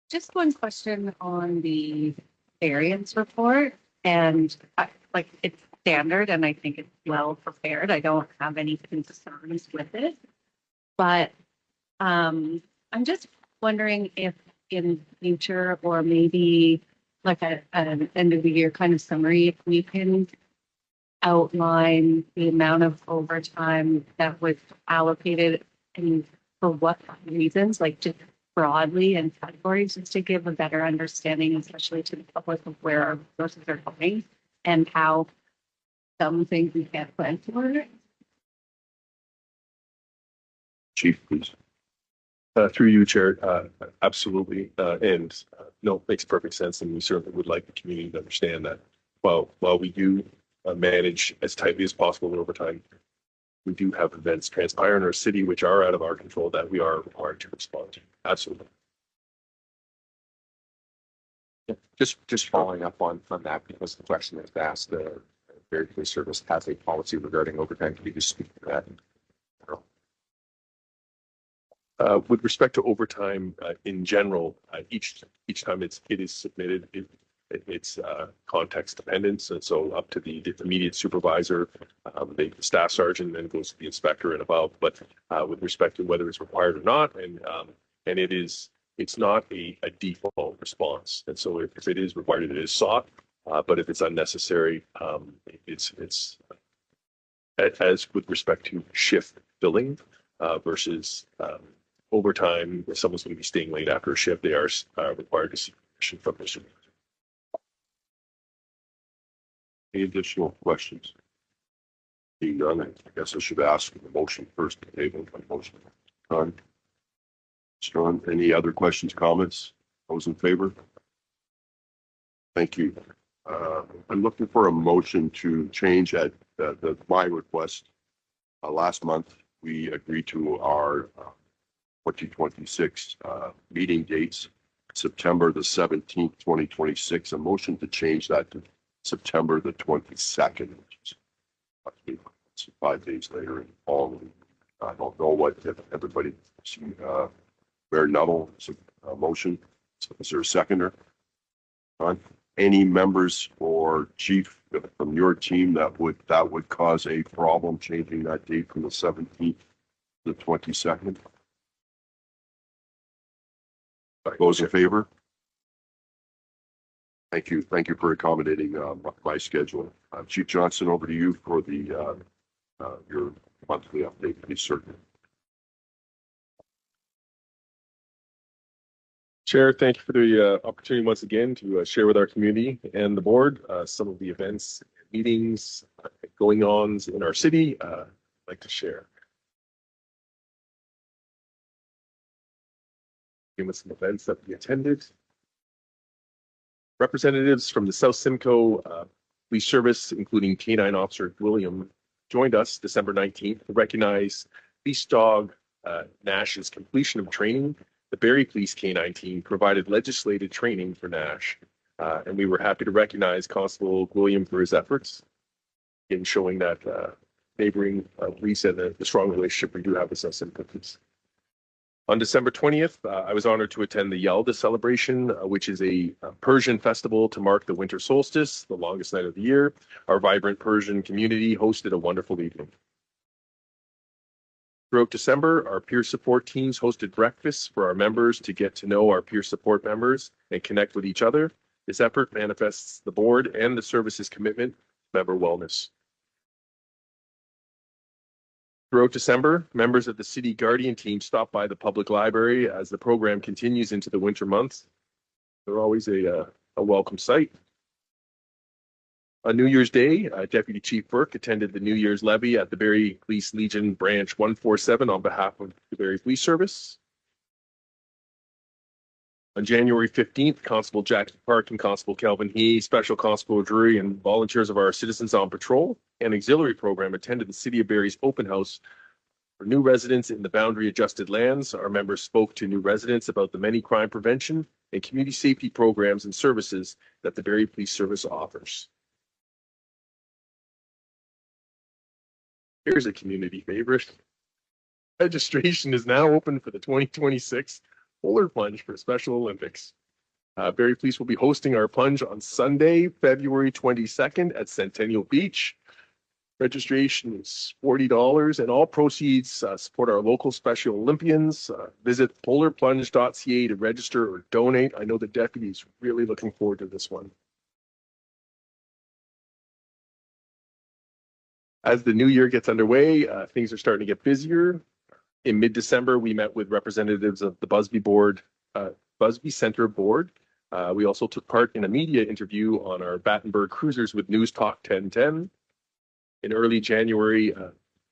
Just one question on the variance report, and like it's standard and I think it's well prepared. I don't have any concerns with it, but I'm just wondering if in future or maybe like an end of the year kind of summary, if we can outline the amount of overtime that was allocated and for what reasons, like just broadly in categories, just to give a better understanding, especially to the public, of where our resources are going and how some things we can't plan for. Chief, please. Through you, Chair, absolutely. No, makes perfect sense. And we certainly would like the community to understand that while we do manage as tightly as possible over time, we do have events transpire in our city which are out of our control that we are required to respond to. Absolutely. Just following up on that, because the question was asked, the Barrie Police Service has a policy regarding overtime. Can you just speak to that? With respect to overtime in general, each time it is submitted, it's context dependent, and so up to the immediate supervisor, the staff sergeant, then goes to the inspector and above. But with respect to whether it's required or not, and it's not a default response, and so if it is required, it is sought. But if it's unnecessary, it's as with respect to shift billing versus overtime. If someone's going to be staying late after a shift, they are required to seek permission from the supervisor. Any additional questions? Being none, I guess I should ask for the motion first. Table my motion. Strong. Any other questions, comments? Those in favor? Thank you. I'm looking for a motion to change at my request. Last month, we agreed to our 2026 meeting dates, September the 17th, 2026. A motion to change that to September the 22nd, which is 5 days later. And all, I don't know what if everybody Mayor Nuttall, a motion. So is there a seconder? Any members or chief from your team that would cause a problem changing that date from the 17th to the 22nd? Those in favor? Thank you. Thank you for accommodating my schedule. Chief Johnson, over to you for the your monthly update, please, sir. Chair, thank you for the opportunity once again to share with our community and the board some of the events, meetings, going on in our city. I'd like to share. With some events that we attended. Representatives from the South Simcoe Police Service, including K9 Officer William, joined us December 19th to recognize Police Dog Nash's completion of training. The Barrie Police K9 team provided legislated training for Nash, and we were happy to recognize Constable William for his efforts in showing that neighboring police and the strong relationship we do have with South Simcoe Police. On December 20th, I was honored to attend the Yalda celebration, which is a Persian festival to mark the winter solstice, the longest night of the year. Our vibrant Persian community hosted a wonderful evening. Throughout December, our peer support teams hosted breakfasts for our members to get to know our peer support members and connect with each other. This effort manifests the board and the service's commitment to member wellness. Throughout December, members of the City Guardian team stopped by the public library as the program continues into the winter months. They're always a welcome sight. On New Year's Day, Deputy Chief Burke attended the New Year's levy at the Barrie Police Legion Branch 147 on behalf of the Barrie Police Service. On January 15th, Constable Jackie Park and Constable Calvin He, Special Constable Drury, and volunteers of our Citizens on Patrol and Auxiliary Program attended the City of Barrie's open house for new residents in the boundary adjusted lands. Our members spoke to new residents about the many crime prevention and community safety programs and services that the Barrie Police Service offers. Here's a community favorite. Registration is now open for the 2026 Polar Plunge for Special Olympics. Barrie Police will be hosting our plunge on Sunday, February 22nd at Centennial Beach. Registration is $40 and all proceeds support our local Special Olympians. Visit polarplunge.ca to register or donate. I know the deputy is really looking forward to this one. As the new year gets underway, things are starting to get busier. In mid-December, we met with representatives of the Busby Center Board. We also took part in a media interview on our Battenberg Cruisers with News Talk 1010. In early January,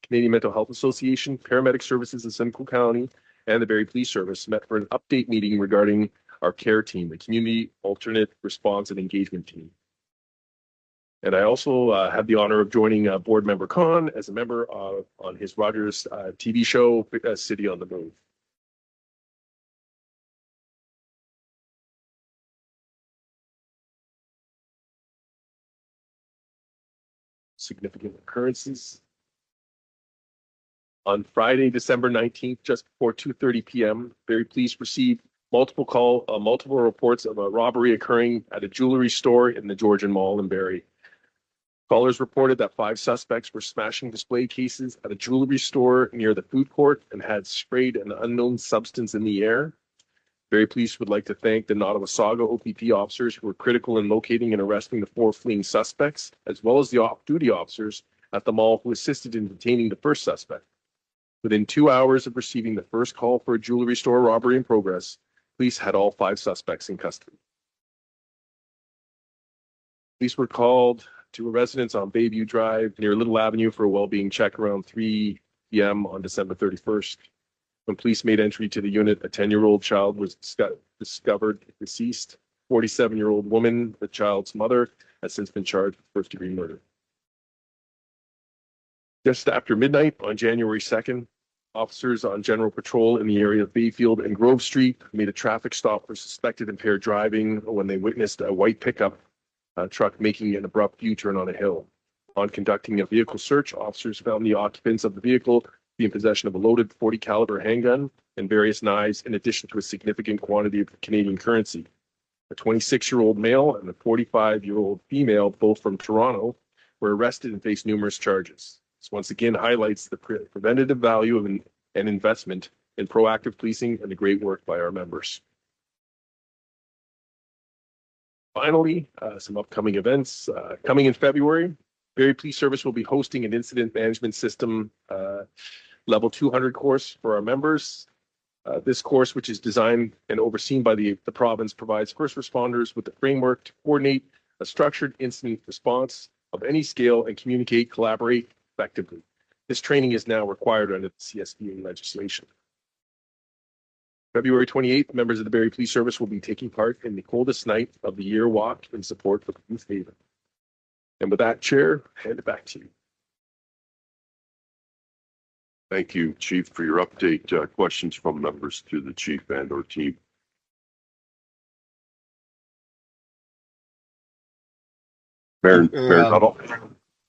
Canadian Mental Health Association, Paramedic Services in Simcoe County, and the Barrie Police Service met for an update meeting regarding our CARE team, the Community Alternate Response and Engagement Team. And I also had the honor of joining Board Member Khan as a member on his Rogers TV show, City on the Move. Significant occurrences. On Friday, December 19th, just before 2:30 p.m., Barrie Police received multiple reports of a robbery occurring at a jewelry store in the Georgian Mall in Barrie. Callers reported that 5 suspects were smashing display cases at a jewelry store near the food court and had sprayed an unknown substance in the air. Barrie Police would like to thank the Nottawasaga OPP officers who were critical in locating and arresting the 4 fleeing suspects, as well as the off-duty officers at the mall who assisted in detaining the first suspect. Within 2 hours of receiving the first call for a jewelry store robbery in progress, police had all 5 suspects in custody. Police were called to a residence on Bayview Drive near Little Avenue for a well-being check around 3 p.m. on December 31st. When police made entry to the unit, a 10-year-old child was discovered deceased. 47-year-old woman, the child's mother, has since been charged with first-degree murder. Just after midnight on January 2nd, officers on general patrol in the area of Bayfield and Grove Street made a traffic stop for suspected impaired driving when they witnessed a white pickup truck making an abrupt U-turn on a hill. On conducting a vehicle search, officers found the occupants of the vehicle to be in possession of a loaded .40 caliber handgun and various knives, in addition to a significant quantity of Canadian currency. A 26-year-old male and a 45-year-old female, both from Toronto, were arrested and faced numerous charges. This once again highlights the preventative value of an investment in proactive policing and the great work by our members. Finally, some upcoming events. Coming in February, Barrie Police Service will be hosting an incident management system level 200 course for our members. This course, which is designed and overseen by the province, provides first responders with the framework to coordinate a structured incident response of any scale and communicate, collaborate effectively. This training is now required under the CSPA legislation. February 28th, members of the Barrie Police Service will be taking part in the coldest night of the year walk in support of Youth Haven. And with that, Chair, hand it back to you. Thank you, Chief, for your update. Questions from members to the Chief and or team? Mayor Nuttall.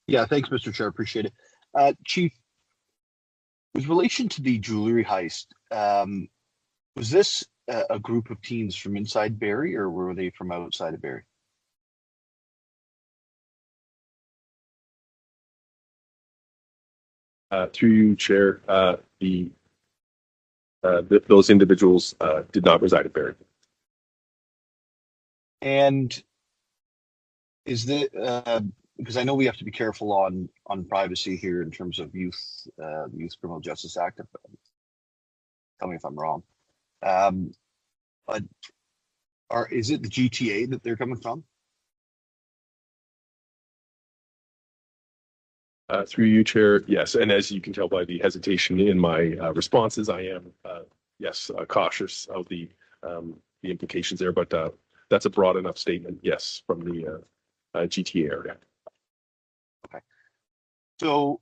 Yeah, thanks, Mr. Chair. Appreciate it. Chief, with relation to the jewelry heist, was this a group of teens from inside Barrie, or were they from outside of Barrie? Through you, Chair, those individuals did not reside in Barrie. And is the because I know we have to be careful on privacy here in terms of youth, the Youth Criminal Justice Act. Tell me if I'm wrong. But is it the GTA that they're coming from? Through you, Chair, yes. And as you can tell by the hesitation in my responses, I am, yes, cautious of the the implications there, but that's a broad enough statement, yes, from the GTA area. So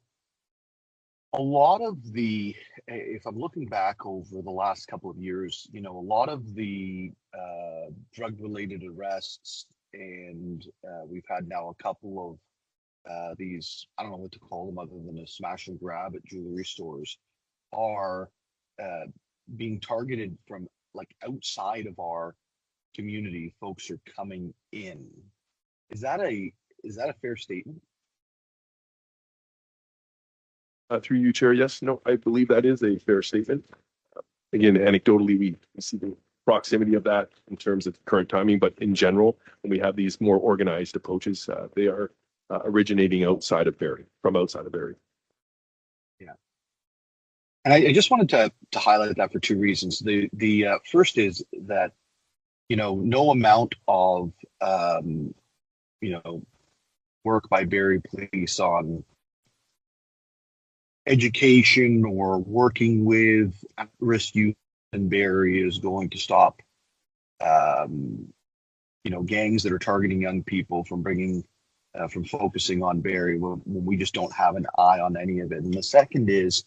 a lot of the, if I'm looking back over the last couple of years, you know, a lot of the drug-related arrests, and we've had now a couple of these, I don't know what to call them other than a smash and grab at jewelry stores, are being targeted from like outside of our community. Folks are coming in. Is that a fair statement? Through you, Chair, yes, no, I believe that is a fair statement. Again, anecdotally, we see the proximity of that in terms of current timing, but in general, when we have these more organized approaches, they are originating outside of Barrie, from outside of Barrie. Yeah. And I just wanted to highlight that for two reasons. The first is that, you know, no amount of, you know, work by Barrie Police on education or working with at-risk youth in Barrie is going to stop, you know, gangs that are targeting young people from bringing, from focusing on Barrie when we just don't have an eye on any of it. And the second is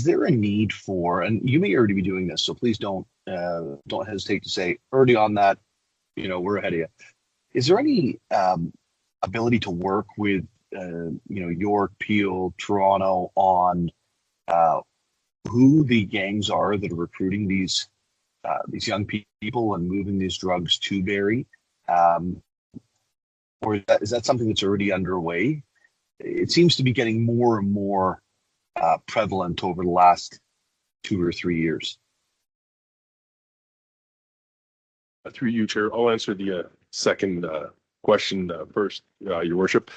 there a need for, and you may already be doing this, so please don't hesitate to say already on that, you know, we're ahead of you. Is there any ability to work with you know, York, Peel, Toronto on who the gangs are that are recruiting these young people and moving these drugs to Barrie? Or is that something that's already underway? It seems to be getting more and more prevalent over the last 2 or 3 years. Through you, Chair, I'll answer the second question first, Your Worship.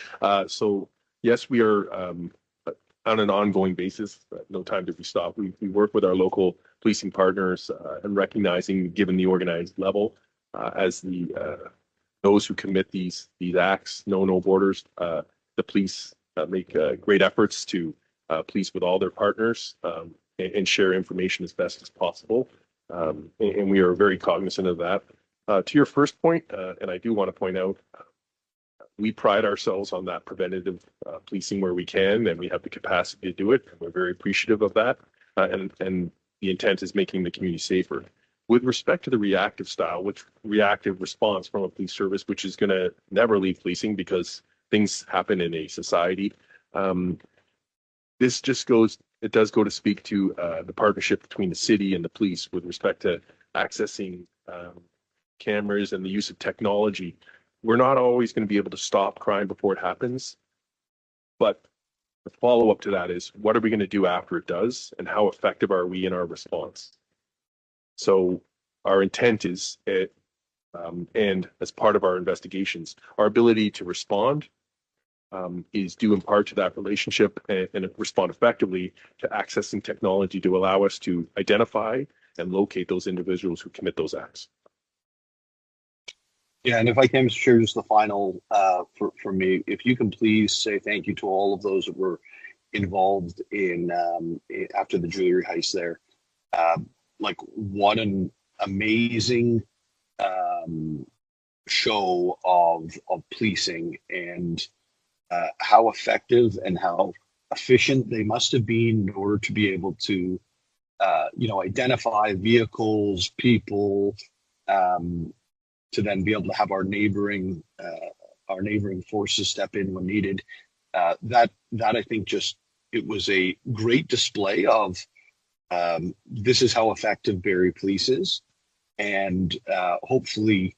So yes, we are on an ongoing basis. No time to be stopped. We work with our local policing partners and recognizing, given the organized level, as those who commit these acts know no borders. The police make great efforts to police with all their partners and share information as best as possible. And we are very cognizant of that. To your first point, and I do want to point out, we pride ourselves on that preventative policing where we can, and we have the capacity to do it. And we're very appreciative of that. And the intent is making the community safer. With respect to the reactive style, which reactive response from a police service, which is going to never leave policing because things happen in a society. This just goes, it does go to speak to the partnership between the city and the police with respect to accessing cameras and the use of technology. We're not always going to be able to stop crime before it happens, but the follow-up to that is, what are we going to do after it does, and how effective are we in our response? So our intent is, and as part of our investigations, our ability to respond is due in part to that relationship and respond effectively to accessing technology to allow us to identify and locate those individuals who commit those acts. Yeah, and if I can, Mr. Chair, just the final for me, if you can please say thank you to all of those that were involved in after the jewelry heist there. Like, what an amazing show of policing, and how effective and how efficient they must have been in order to be able to, you know, identify vehicles, people, to then be able to have our neighboring forces step in when needed. That I think just, it was a great display of this is how effective Barrie Police is, and hopefully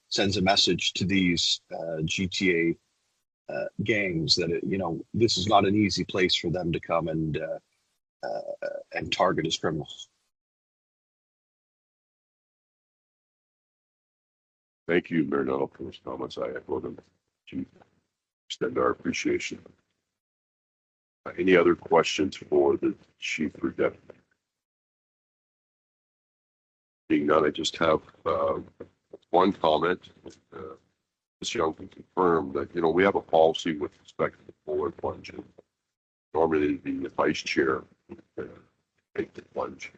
sends a message to these GTA gangs that you know, this is not an easy place for them to come and target as criminals. Thank you, Mayor Nuttall, for those comments. I echo them to extend our appreciation. Any other questions for the chief or deputy? Being none, I just have one comment. Ms. Young can confirm that, you know, we have a policy with respect to the forward plunge. Normally the vice chair take the plunge.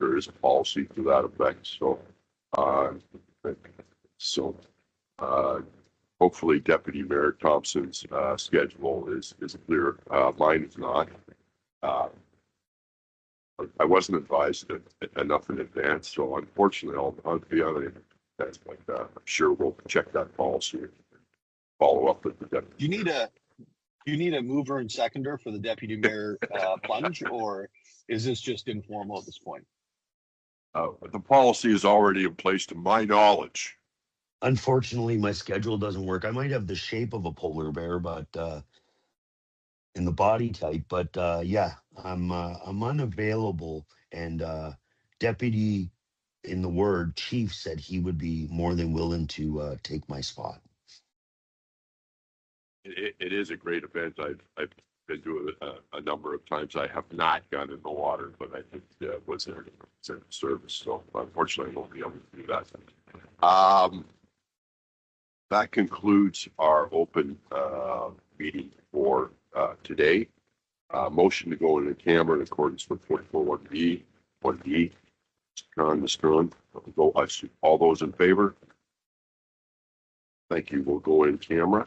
There is a policy to that effect, so So hopefully Deputy Mayor Thompson's schedule is clear. Mine is not. I wasn't advised enough in advance, so unfortunately I'll be on it. That's like I'm sure we'll check that policy and follow up with the deputy. Do you need a mover and seconder for the deputy mayor plunge, or is this just informal at this point? The policy is already in place to my knowledge. Unfortunately, my schedule doesn't work. I might have the shape of a polar bear, but in the body type. But yeah, I'm unavailable. And Deputy, in the word, Chief said he would be more than willing to take my spot. It is a great event. I've been to it a number of times. I have not gone in the water, but I think was there in service. So unfortunately, I won't be able to do that. That concludes our open meeting for today. Motion to go into camera in accordance with 44.1B, 1D. Mr. Khan, all those in favor? Thank you. We'll go in camera.